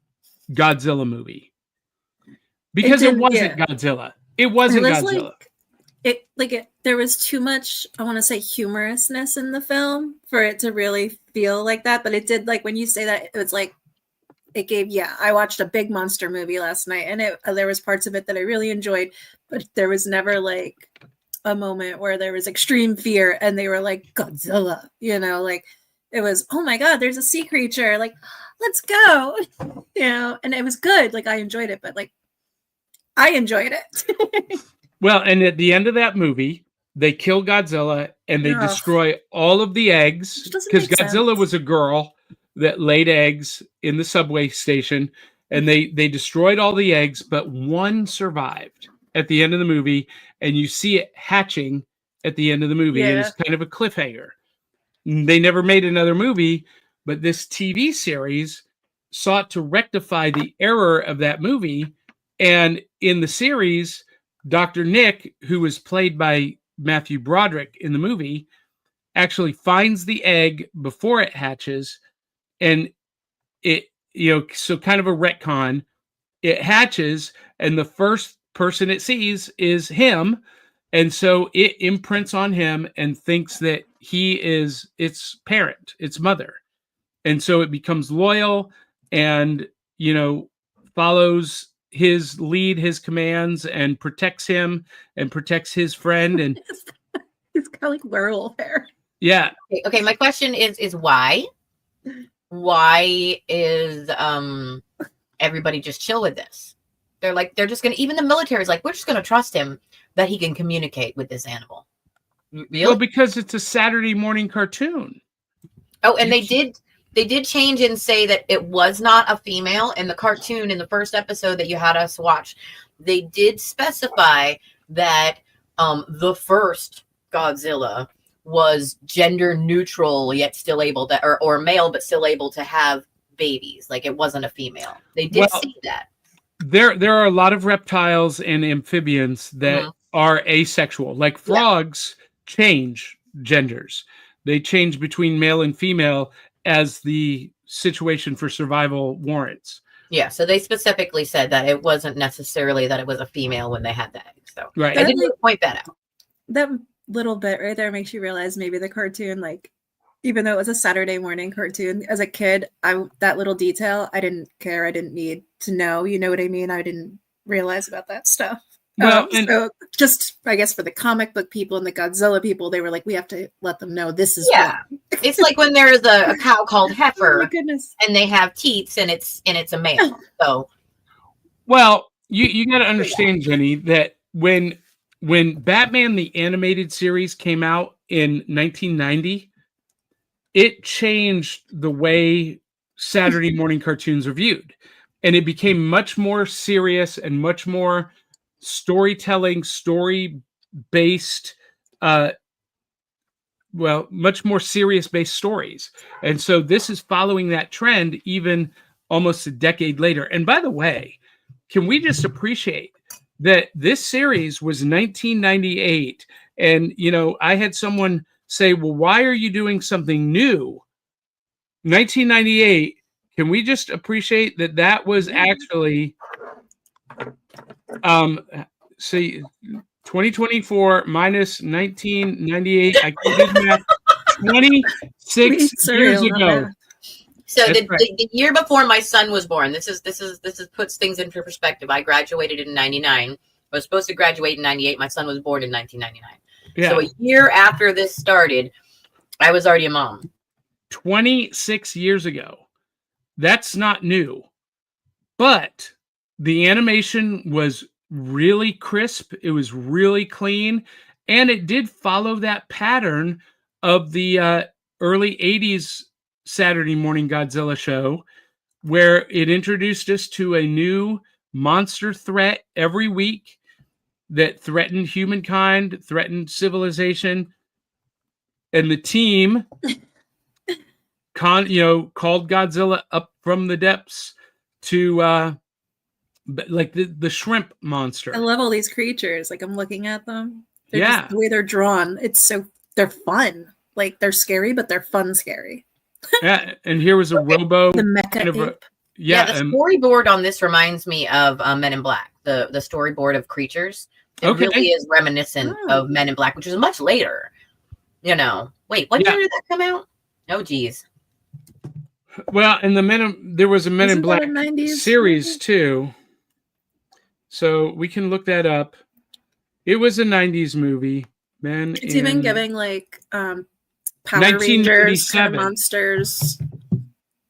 Godzilla movie. Because it wasn't Godzilla. It wasn't Godzilla. There was too much, I want to say, humorousness in the film for it to really feel like that. But it did, like, when you say that, it was like, I watched a big monster movie last night, and there was parts of it that I really enjoyed, but there was never, like, a moment where there was extreme fear, and they were like, Godzilla, like, it was, oh my God, there's a sea creature, like, let's go, and it was good. Like, I enjoyed it, but, like, I enjoyed it. Well, and at the end of that movie, they kill Godzilla and they destroy all of the eggs, because Godzilla was a girl that laid eggs in the subway station, and they destroyed all the eggs, but one survived at the end of the movie, and you see it hatching at the end of the movie, and it's kind of a cliffhanger. They never made another movie, but this TV series sought to rectify the error of that movie, and in the series, Dr. Nick, who was played by Matthew Broderick in the movie, actually finds the egg before it hatches, and it, so kind of a retcon, it hatches, and the first person it sees is him, and so it imprints on him and thinks that he is its parent, its mother, and so it becomes loyal and, follows his lead, his commands, and protects him and protects his friend. And he's got like werewolf hair. Yeah. Okay. My question is why? Why is everybody just chill with this? They're just gonna, even the military is like, we're just gonna trust him that he can communicate with this animal. Really? Well, because it's a Saturday morning cartoon. Oh, and they did change and say that it was not a female in the cartoon in the first episode that you had us watch. They did specify that the first Godzilla was gender neutral, yet still able to, or male, but still able to have babies. Like, it wasn't a female. They did see that. There are a lot of reptiles and amphibians that are asexual. Like frogs change genders. They change between male and female as the situation for survival warrants. Yeah, so they specifically said that it wasn't necessarily that it was a female when they had the egg. So right. I didn't point that out. That little bit right there makes you realize maybe the cartoon, like, even though it was a Saturday morning cartoon, as a kid, that little detail, I didn't care. I didn't need to know. You know what I mean? I didn't realize about that stuff. Well, so just, I guess, for the comic book people and the Godzilla people, they were like, we have to let them know this is It's like when there's a cow called Heifer, oh my goodness, and they have teats, and it's a male. So, well, you got to understand, Jenny, that when when Batman the Animated Series came out in 1990, it changed the way Saturday morning cartoons are viewed. And it became much more serious and much more storytelling, story-based, much more serious-based stories. And so this is following that trend even almost a decade later. And by the way, can we just appreciate that this series was 1998? And, I had someone say, well, why are you doing something new? 1998, can we just appreciate that was actually, 2024 minus 1998, I can do that, 26 years ago. So That's the, right. the year before my son was born, this is puts things into perspective. I graduated in 99. I was supposed to graduate in 98. My son was born in 1999. Yeah. So a year after this started, I was already a mom. 26 years ago. That's not new. But the animation was really crisp. It was really clean. And it did follow that pattern of the early 80s Saturday morning Godzilla show, where it introduced us to a new monster threat every week that threatened humankind, threatened civilization. And the team called Godzilla up from the depths to like the shrimp monster. I love all these creatures. Like, I'm looking at them. They're Yeah. just, the way they're drawn, they're fun. Like, they're scary, but they're fun scary. Yeah, and here was a robo. The mecha kind of a- ape. Yeah, the storyboard on this reminds me of Men in Black. The storyboard of creatures. It Okay. really is reminiscent of Men in Black, which is much later. Wait, what year did that come out? Oh, geez. Well, and there was a Men in Isn't that Black a 90s series movie? too. So we can look that up. It was a 90s movie. It's even giving like Power Rangers kind of 1997. monsters.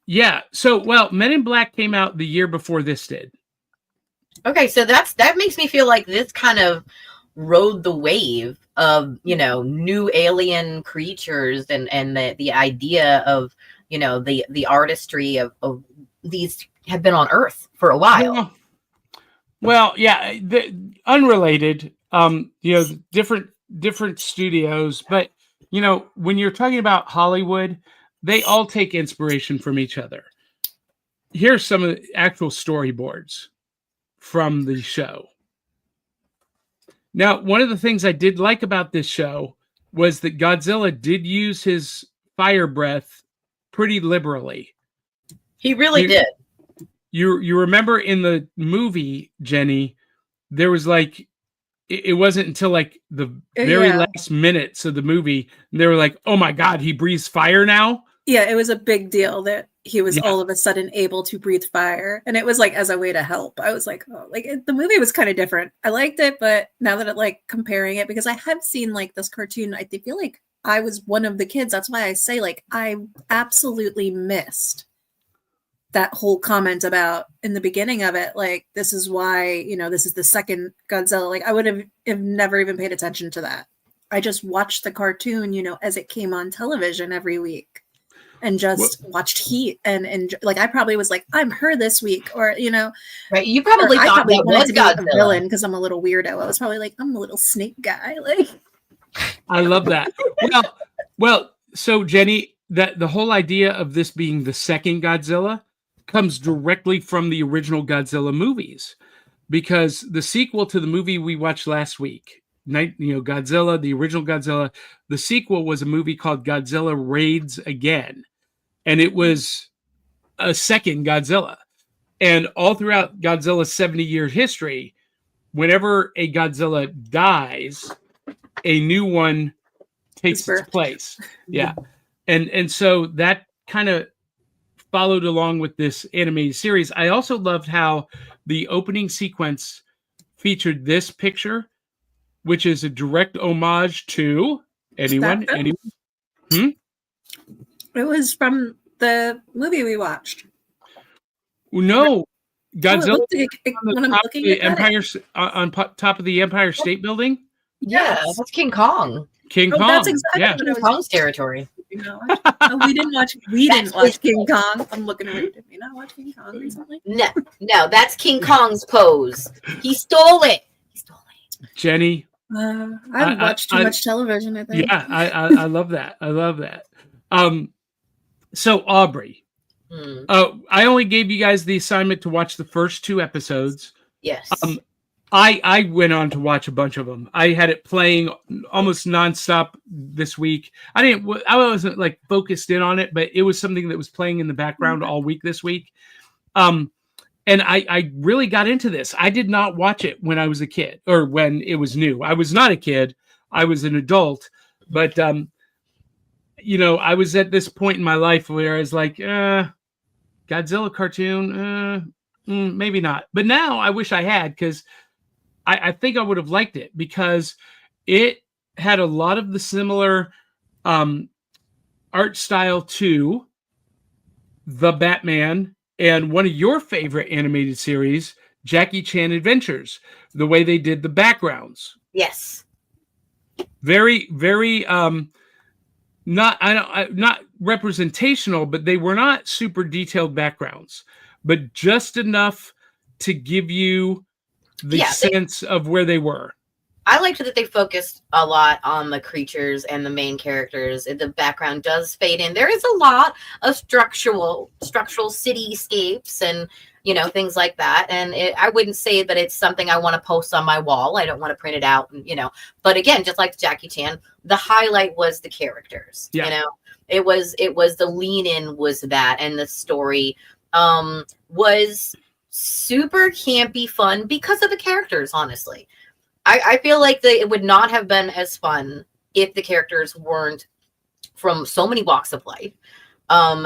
Yeah. So, Men in Black came out the year before this did. Okay, so that makes me feel like this kind of rode the wave of new alien creatures and the idea of the artistry of these have been on Earth for a while. Well, yeah, unrelated. Different studios, but when you're talking about Hollywood, they all take inspiration from each other. Here's some of the actual storyboards from the show. Now, one of the things I did like about this show was that Godzilla did use his fire breath pretty liberally. He really did. You remember in the movie, Jenny, there was like, it wasn't until like the very last minutes of the movie, they were like, oh my God, he breathes fire now? Yeah, it was a big deal that he was all of a sudden able to breathe fire. And it was like as a way to help. I was like, the movie was kind of different. I liked it, but now that comparing it, because I have seen like this cartoon, I feel like I was one of the kids. That's why I say like I absolutely missed that whole comment about in the beginning of it, like this is why, this is the second Godzilla. Like I would have never even paid attention to that. I just watched the cartoon, as it came on television every week. And just watched Heat and like I probably was like, I'm her this week, or right. You probably thought that was Godzilla. A villain because I'm a little weirdo. I was probably like, I'm a little snake guy. Like, I love that. Well, so Jenny, that the whole idea of this being the second Godzilla comes directly from the original Godzilla movies, because the sequel to the movie we watched last week, Godzilla, the original Godzilla, the sequel was a movie called Godzilla Raids Again. And it was a second Godzilla. And all throughout Godzilla's 70-year history, whenever a Godzilla dies, a new one takes its place. Yeah. And so that kind of followed along with this animated series. I also loved how the opening sequence featured this picture, which is a direct homage to anyone? It was from the movie we watched. No, Godzilla on top of the Empire State Building. Yeah, Yes. that's King Kong. King Kong. That's exactly yeah. what I King was Kong's territory. You know, we didn't watch. We That's didn't watch his King Kong. I'm looking at you. Did we not watch King Kong recently? No, that's King Kong's pose. He stole it. Jenny. I've watched too much television. I think. Yeah, I love that. I love that. So Aubrey, I only gave you guys the assignment to watch the first 2 episodes. Yes. I went on to watch a bunch of them. I had it playing almost nonstop this week. I wasn't like focused in on it, but it was something that was playing in the background all week this week. And I really got into this. I did not watch it when I was a kid or when it was new. I was not a kid. I was an adult, but you know, I was at this point in my life where I was like, Godzilla cartoon, maybe not. But now I wish I had, because I think I would have liked it, because it had a lot of the similar art style to the Batman and one of your favorite animated series, Jackie Chan Adventures, the way they did the backgrounds. Yes. Very, very not representational, but they were not super detailed backgrounds, but just enough to give you the sense of where they were. I liked that they focused a lot on the creatures and the main characters. The background does fade in. There is a lot of structural cityscapes and, you know, things like that. And I wouldn't say that it's something I want to post on my wall. I don't want to print it out, and, you know. But again, just like Jackie Chan, the highlight was the characters. Yeah. You know, it was the lean in was that, and the story was super campy fun because of the characters. Honestly, I feel like it would not have been as fun if the characters weren't from so many walks of life.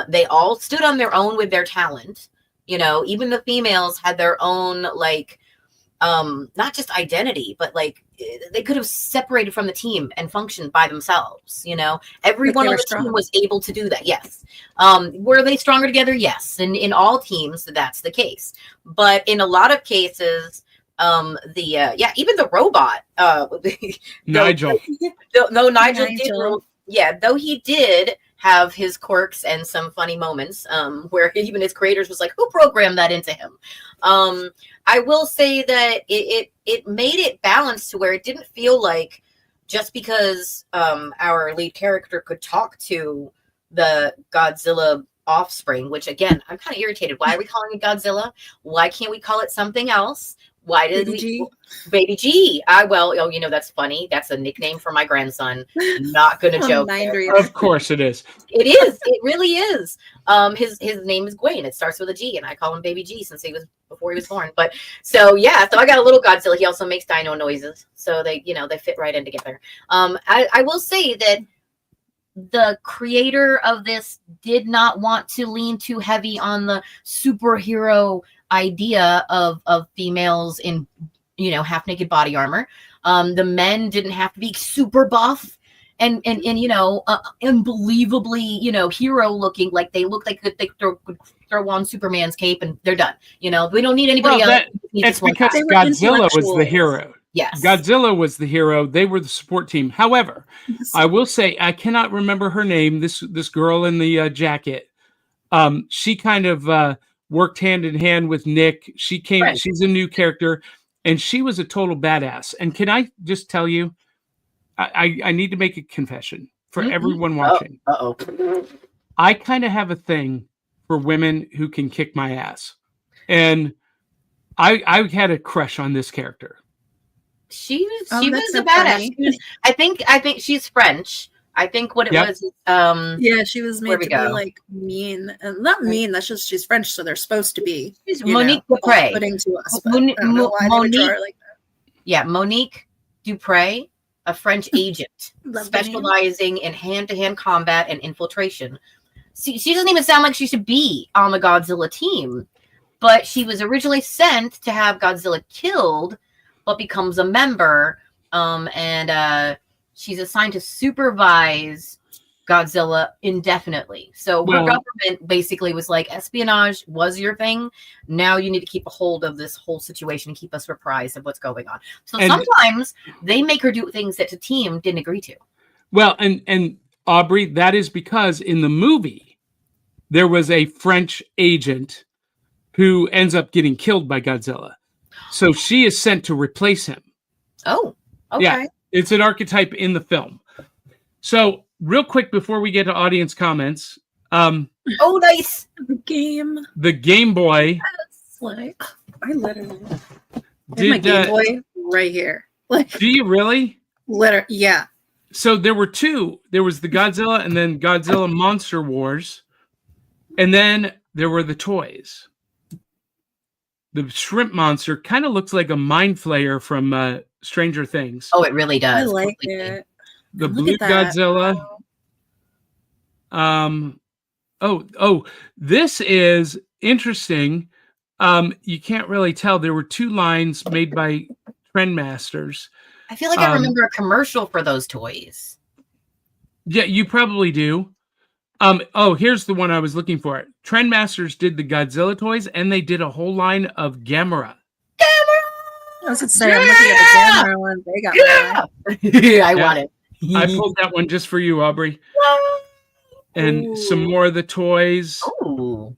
They all stood on their own with their talent. You know, even the females had their own, like, not just identity, but like they could have separated from the team and functioned by themselves. You know, everyone on the team was able to do that. Yes. Were they stronger together? Yes. And in all teams, that's the case. But in a lot of cases, even the robot, Nigel. Nigel did. Though he did have his quirks and some funny moments, where even his creators was like, who programmed that into him? I will say that it made it balanced to where it didn't feel like just because our lead character could talk to the Godzilla offspring, which again, I'm kind of irritated. Why are we calling it Godzilla? Why can't we call it something else? Why did Baby G? You know, that's funny. That's a nickname for my grandson. Not gonna joke. Of course it is. It is. It really is. His name is Gwaine. It starts with a G, and I call him Baby G before he was born. But so I got a little Godzilla. He also makes dino noises, so they fit right in together. I will say that the creator of this did not want to lean too heavy on the superhero idea of females in, you know, half naked body armor. The men didn't have to be super buff and you know, unbelievably, you know, hero looking. Like they look like they could throw on Superman's cape and they're done. You know, we don't need anybody else. It's because Godzilla was the hero. Yes. Godzilla was the hero. They were the support team. However, I will say I cannot remember her name. This girl in the jacket. She kind of worked hand in hand with Nick. She's a new character, and she was a total badass. And can I just tell you, I need to make a confession for everyone watching. I kind of have a thing for women who can kick my ass. And I had a crush on this character. She was a badass. I think she's French. I think what it was. She was made to be like mean, and not mean. That's just she's French, so they're supposed to be. She's Monique Dupre. Putting to us, I don't know why they would draw her like that. Yeah, Monique Dupre, a French agent specializing in hand-to-hand combat and infiltration. See, she doesn't even sound like she should be on the Godzilla team, but she was originally sent to have Godzilla killed, but becomes a member, and she's assigned to supervise Godzilla indefinitely. So her Well- government basically was like, espionage was your thing. Now you need to keep a hold of this whole situation and keep us apprised of what's going on. So And- sometimes they make her do things that the team didn't agree to. Well, and Aubrey, that is because in the movie, there was a French agent who ends up getting killed by Godzilla. So she is sent to replace him. Oh, okay. Yeah. It's an archetype in the film. So real quick before we get to audience comments, Oh, nice. The game. the Game Boy It's like I literally have my did. Game Boy right here. Like Do you really? literally, yeah. So there were two. There was the Godzilla and then Godzilla Monster Wars, and then there were the toys. The shrimp monster kind of looks like a mind flayer from Stranger Things. Oh, it really does. I like completely. it. The Look blue at that. Godzilla. This is interesting. You can't really tell. There were two lines made by Trendmasters. I feel like I remember a commercial for those toys. Yeah, you probably do. Here's the one I was looking for. Trendmasters did the Godzilla toys, and they did a whole line of Gamera. I was gonna say, I'm looking at the camera one. They got mine. Yeah, I want it. I pulled that one just for you, Aubrey. And some more of the toys. Oh,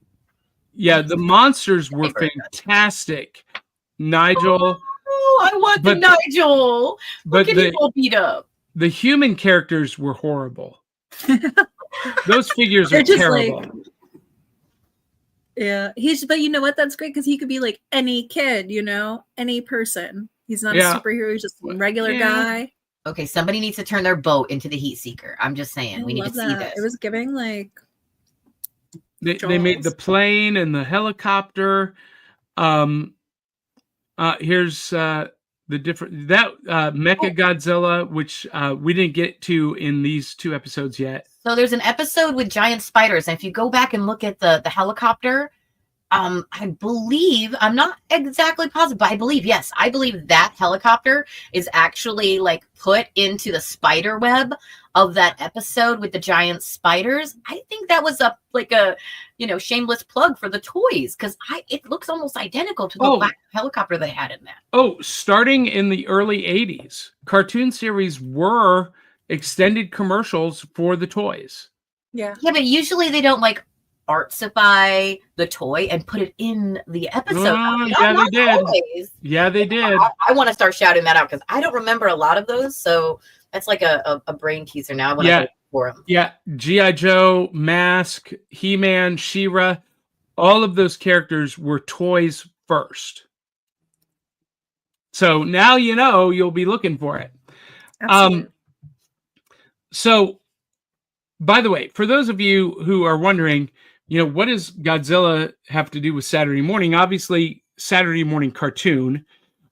Yeah, the monsters were fantastic. Nigel, I want the But- Nigel. but Look at him all beat up. the human characters were horrible. Those figures are They're just terrible. like, yeah. But you know what? That's great because he could be like any kid, any person. He's not Yeah. a superhero. He's just a regular Yeah. guy. Okay, somebody needs to turn their boat into the heat seeker. I'm just saying, we need to love see that. this. It was giving like They made the Jaws. plane and the helicopter. Here's the different Mecha Godzilla, which we didn't get to in these two episodes yet. So there's an episode with giant spiders, and if you go back and look at the helicopter, I believe, I'm not exactly positive, but I believe that helicopter is actually like put into the spider web of that episode with the giant spiders. I think that was a shameless plug for the toys because it looks almost identical to the black helicopter they had in that. Oh, starting in the early 80s, cartoon series were extended commercials for the toys. yeah. Yeah, but usually they don't like artsify the toy and put it in the episode. Yeah, they did. Always. Yeah, they did. I want to start shouting that out because I don't remember a lot of those. So that's like a brain teaser now. I want to go for them. Yeah, G.I. Joe, Mask, He-Man, She-Ra, all of those characters were toys first. So now you know you'll be looking for it. Absolutely. So, by the way, for those of you who are wondering, what does Godzilla have to do with Saturday morning? Obviously, Saturday morning cartoon,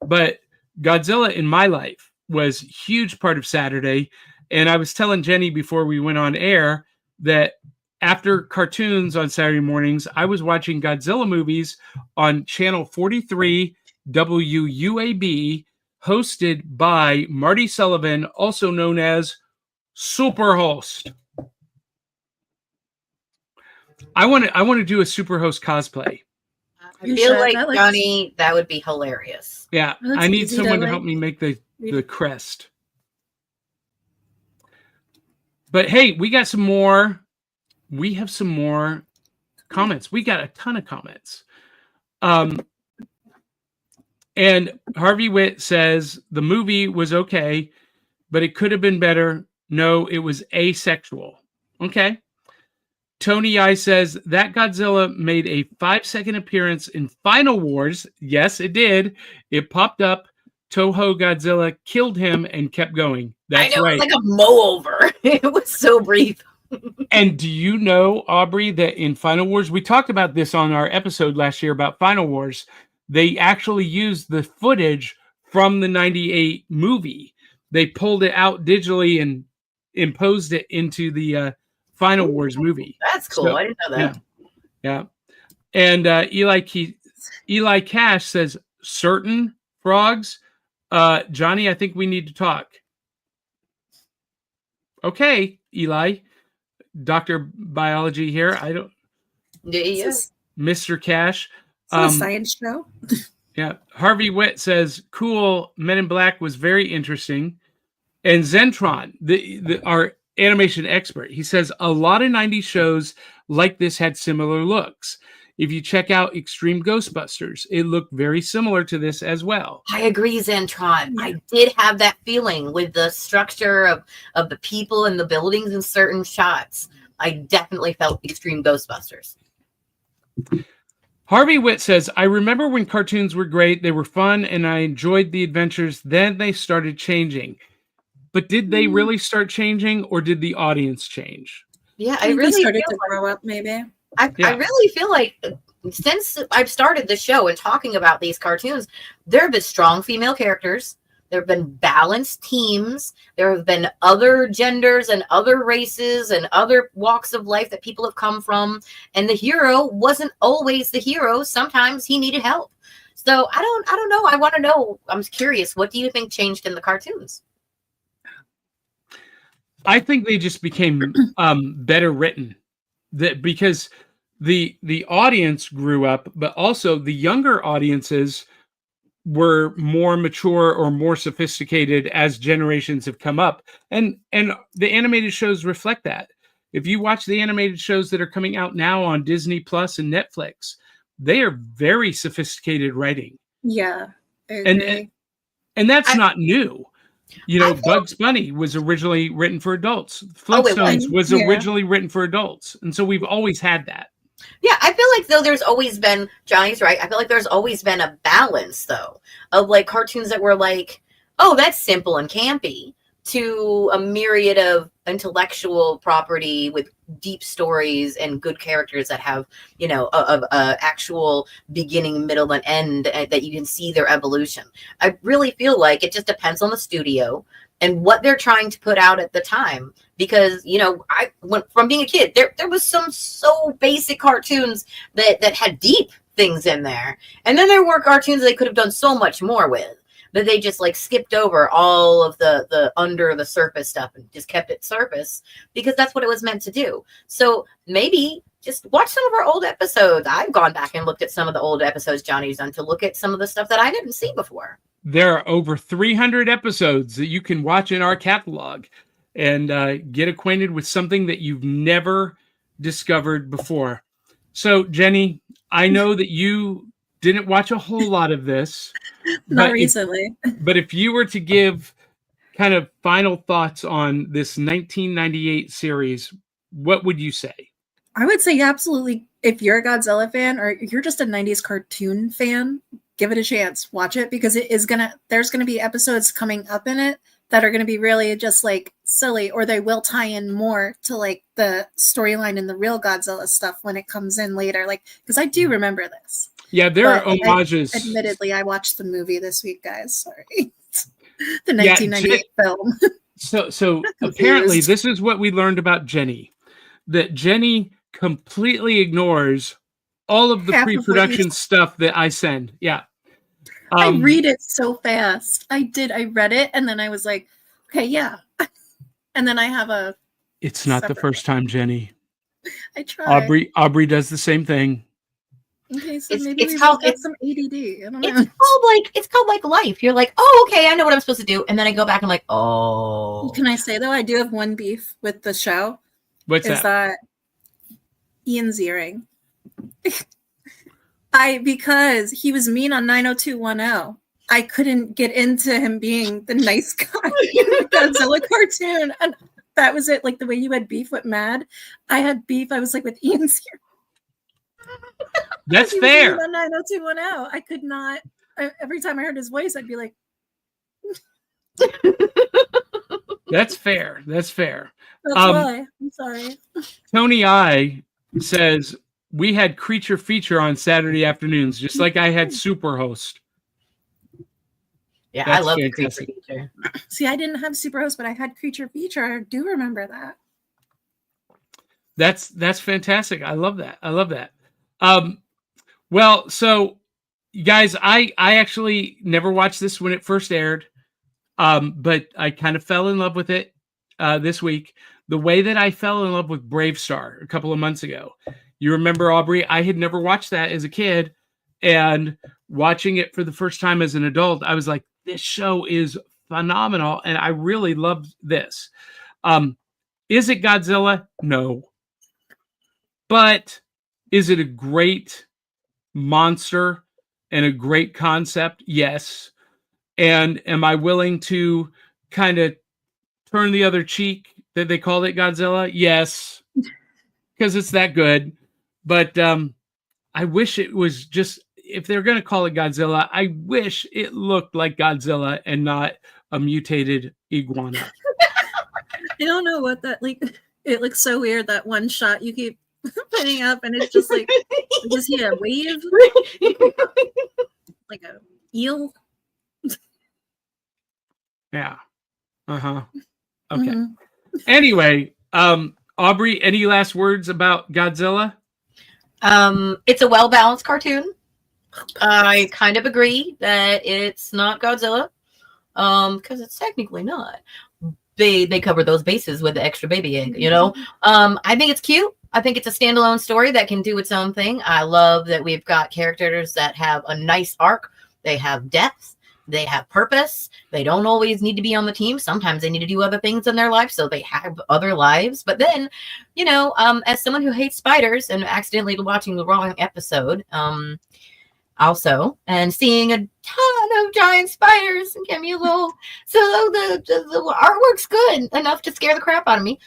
but Godzilla in my life was a huge part of Saturday. And I was telling Jenny before we went on air that after cartoons on Saturday mornings, I was watching Godzilla movies on channel 43 WUAB, hosted by Marty Sullivan, also known as Superhost. I want to do a Superhost cosplay. I You feel should. like, That looks- Johnny, that would be hilarious. Yeah, It looks I need easy someone to to, help me make the read. crest. But hey, we got some more. We have some more comments. We got a ton of comments. And Harvey Witt says the movie was okay, but it could have been better. No, it was asexual. Okay. Tony I says that Godzilla made a 5-second appearance in Final Wars. Yes, it did. It popped up. Toho Godzilla killed him and kept going. That's I know, right. it was like a mow over. It was so brief. And do you know, Aubrey, that in Final Wars, we talked about this on our episode last year about Final Wars, they actually used the footage from the 98 movie. They pulled it out digitally and imposed it into the Final Wars movie. That's cool. So, I didn't know that. Yeah. And Eli Cash says, certain frogs. Johnny, I think we need to talk. Okay, Eli. Dr. Biology here. I don't. Yeah. Mr. Cash. It's a science show. Yeah. Harvey Witt says, cool. Men in Black was very interesting. And Zentron, our animation expert, he says a lot of 90s shows like this had similar looks. If you check out Extreme Ghostbusters, it looked very similar to this as well. I agree, Zentron. I did have that feeling with the structure of the people and the buildings in certain shots. I definitely felt Extreme Ghostbusters. Harvey Witt says, I remember when cartoons were great, they were fun, and I enjoyed the adventures. Then they started changing. But did they really start changing, or did the audience change? Yeah, I really started to grow up, maybe. I really feel like since I've started the show and talking about these cartoons, there have been strong female characters. There have been balanced teams. There have been other genders and other races and other walks of life that people have come from. And the hero wasn't always the hero. Sometimes he needed help. So I don't know. I want to know. I'm curious. What do you think changed in the cartoons? I think they just became better written. Because the audience grew up, but also the younger audiences were more mature or more sophisticated as generations have come up. And the animated shows reflect that. If you watch the animated shows that are coming out now on Disney Plus and Netflix, they are very sophisticated writing. Yeah. I agree. And that's not new. You know, Bugs Bunny was originally written for adults. Flintstones was originally written for adults. And so we've always had that. Yeah, I feel like, though, there's always been, Johnny's right, I feel like there's always been a balance, though, of, like, cartoons that were like, oh, that's simple and campy, to a myriad of intellectual property with deep stories and good characters that have, you know, a actual beginning, middle, and end that you can see their evolution. I really feel like it just depends on the studio and what they're trying to put out at the time. Because, you know, I went from being a kid, there was some so basic cartoons that had deep things in there. And then there were cartoons they could have done so much more with. But they just like skipped over all of the under the surface stuff and just kept it surface because that's what it was meant to do. So maybe just watch some of our old episodes. I've gone back and looked at some of the old episodes Johnny's done to look at some of the stuff that I didn't see before. There are over 300 episodes that you can watch in our catalog and get acquainted with something that you've never discovered before. So, Jenny, I know that you didn't watch a whole lot of this. Not recently. But if you were to give kind of final thoughts on this 1998 series, what would you say? I would say absolutely. If you're a Godzilla fan or you're just a 90s cartoon fan, give it a chance. Watch it because there's going to be episodes coming up in it that are going to be really just like silly, or they will tie in more to like the storyline and the real Godzilla stuff when it comes in later. Like, because I do remember this. Yeah, there are homages. Admittedly, I watched the movie this week, guys. Sorry. The 1998 film. So apparently this is what we learned about Jenny. That Jenny completely ignores all of the pre-production stuff that I send. Yeah. I read it so fast. I did. I read it and then I was like, okay, yeah. And then I have a... It's not the first time, Jenny. I try. Aubrey does the same thing. Okay, so maybe we get some ADD. I don't know. It's called like life. You're like, oh, okay, I know what I'm supposed to do, and then I go back and I'm like, oh. Can I say though, I do have one beef with the show. What's that? Is that Ian Ziering? Because he was mean on 90210. I couldn't get into him being the nice guy in the Godzilla cartoon, and that was it. Like the way you had beef with Mad, I had beef. I was like with Ian Ziering. That's fair. On 90210, I could not. Every time I heard his voice, I'd be like, "That's fair. That's fair." That's why. I'm sorry. Tony I says we had Creature Feature on Saturday afternoons, just like I had Superhost. Yeah, I love the Creature Feature. See, I didn't have Superhost, but I had Creature Feature. I do remember that. That's fantastic. I love that. I love that. Well, so guys, I actually never watched this when it first aired, but I kind of fell in love with it this week. the way that I fell in love with Brave Star a couple of months ago. You remember, Aubrey? I had never watched that as a kid, and watching it for the first time as an adult, I was like, this show is phenomenal, and I really loved this. Is it Godzilla? No. But is it a great monster and a great concept? Yes. And am I willing to kind of turn the other cheek that they called it Godzilla? Yes. Because it's that good. But I wish it was just, if they're going to call it Godzilla, I wish it looked like Godzilla and not a mutated iguana. I don't know what that, like, it looks so weird, that one shot you keep putting up, and it's just like, is he a wave? Like a eel? Yeah. Uh-huh. Okay. Mhm. Anyway, Aubrey, any last words about Godzilla? It's a well-balanced cartoon. I kind of agree that it's not Godzilla, because it's technically not. They cover those bases with the extra baby egg, you know. I think it's cute. I think it's a standalone story that can do its own thing. I love that we've got characters that have a nice arc. They have depth. They have purpose. They don't always need to be on the team. Sometimes they need to do other things in their life, so they have other lives. But then, you know, as someone who hates spiders and accidentally watching the wrong episode, also, and seeing a ton of giant spiders and give me a little, so the artwork's good enough to scare the crap out of me.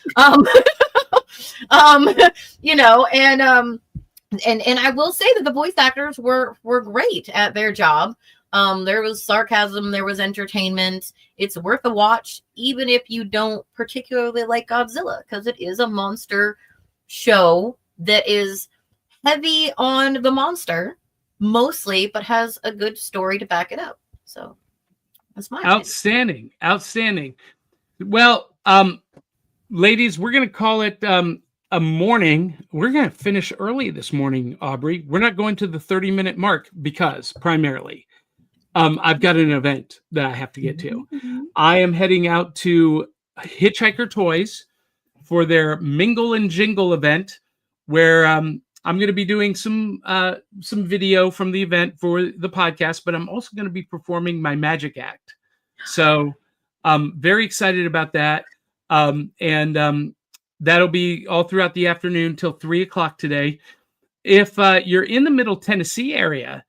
You know, and I will say that the voice actors were great at their job. There was sarcasm, there was entertainment. It's worth a watch, even if you don't particularly like Godzilla, because it is a monster show that is heavy on the monster mostly, but has a good story to back it up. So that's my outstanding. Well, ladies, we're going to call it a morning. We're going to finish early this morning, Aubrey. We're not going to the 30-minute mark because primarily I've got an event that I have to get to. I am heading out to Hitchhiker Toys for their Mingle and Jingle event, where I'm going to be doing some video from the event for the podcast, but I'm also going to be performing my magic act. So I'm very excited about that. And that'll be all throughout the afternoon till 3:00 today. If you're in the Middle Tennessee area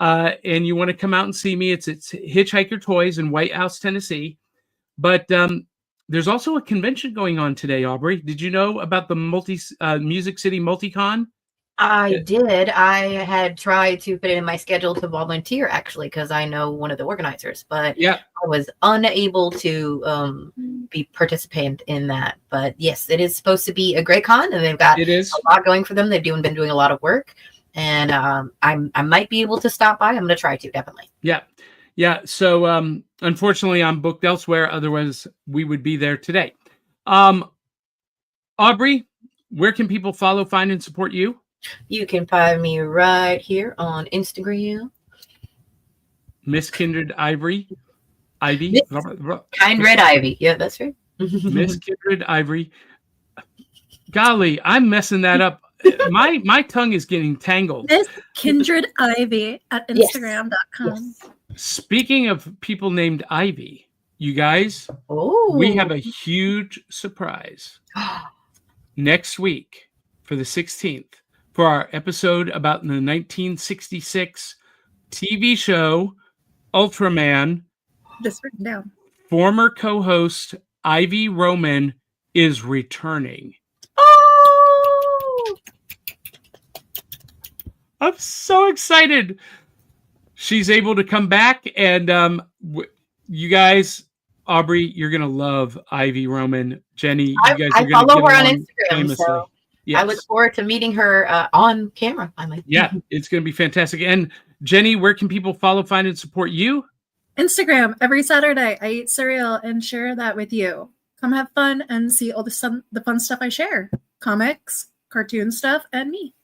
and you want to come out and see me, it's Hitchhiker Toys in White House, Tennessee. But there's also a convention going on today, Aubrey. Did you know about the Music City Multicon? I did. I had tried to put it in my schedule to volunteer, actually, because I know one of the organizers, but yeah, I was unable to be participant in that. But yes, it is supposed to be a great con, and they've got a lot going for them. They've been doing a lot of work, and I might be able to stop by. I'm going to try to, definitely. Yeah. So unfortunately, I'm booked elsewhere. Otherwise, we would be there today. Aubrey, where can people follow, find, and support you? You can find me right here on Instagram. Miss Kindred Ivy. Kind Red Ivy. Yeah, that's right. Miss Kindred Ivy. Golly, I'm messing that up. My tongue is getting tangled. Miss Kindred Ivy at Instagram.com. Yes. Speaking of people named Ivy, you guys, we have a huge surprise next week for the 16th. For our episode about the 1966 TV show Ultraman. Just written down. Former co-host Ivy Roman is returning. Oh! I'm so excited. She's able to come back, and you guys, Aubrey, you're gonna love Ivy Roman. Jenny, you guys are gonna follow her on Instagram. Famously. So. Yes. I look forward to meeting her on camera. Yeah, it's going to be fantastic. And Jenny, where can people follow, find, and support you? Instagram. Every Saturday, I eat cereal and share that with you. Come have fun and see all the fun stuff I share. Comics, cartoon stuff, and me.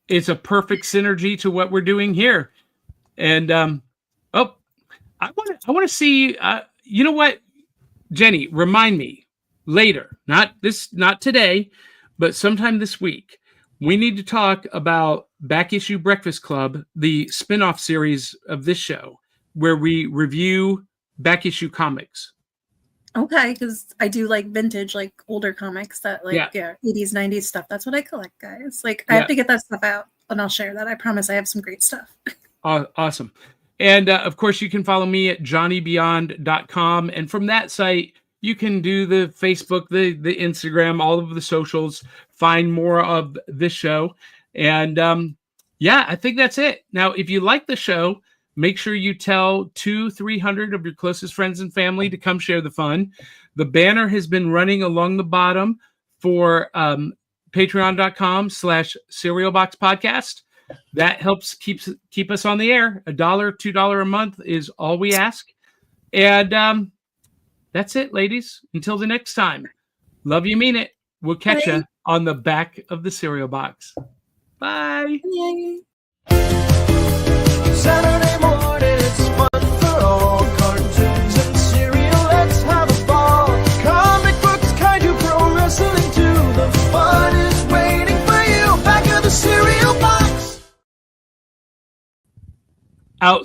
It's a perfect synergy to what we're doing here. And I want to see. You know what, Jenny? Remind me. later, not today, but sometime this week, we need to talk about Back Issue Breakfast Club, the spin-off series of this show, where we review back issue comics. Okay, because I do like vintage, like older comics that 80s, 90s stuff. That's what I collect, guys. Like I have to get that stuff out and I'll share that. I promise I have some great stuff. Awesome. And of course, you can follow me at johnnybeyond.com. And from that site, you can do the Facebook, the Instagram, all of the socials, find more of this show. And I think that's it. Now, if you like the show, make sure you tell 200-300 of your closest friends and family to come share the fun. The banner has been running along the bottom for patreon.com/cerealboxpodcast. That helps keep us on the air. $1, $2 a month is all we ask. And that's it, ladies. Until the next time. Love you, mean it. We'll catch you on the back of the cereal box. Bye. Yay. Saturday morning, it's fun for all. Cartoons and cereal, let's have a ball. Comic books, kaiju, pro wrestling too. The fun is waiting for you. Back of the cereal box. Out.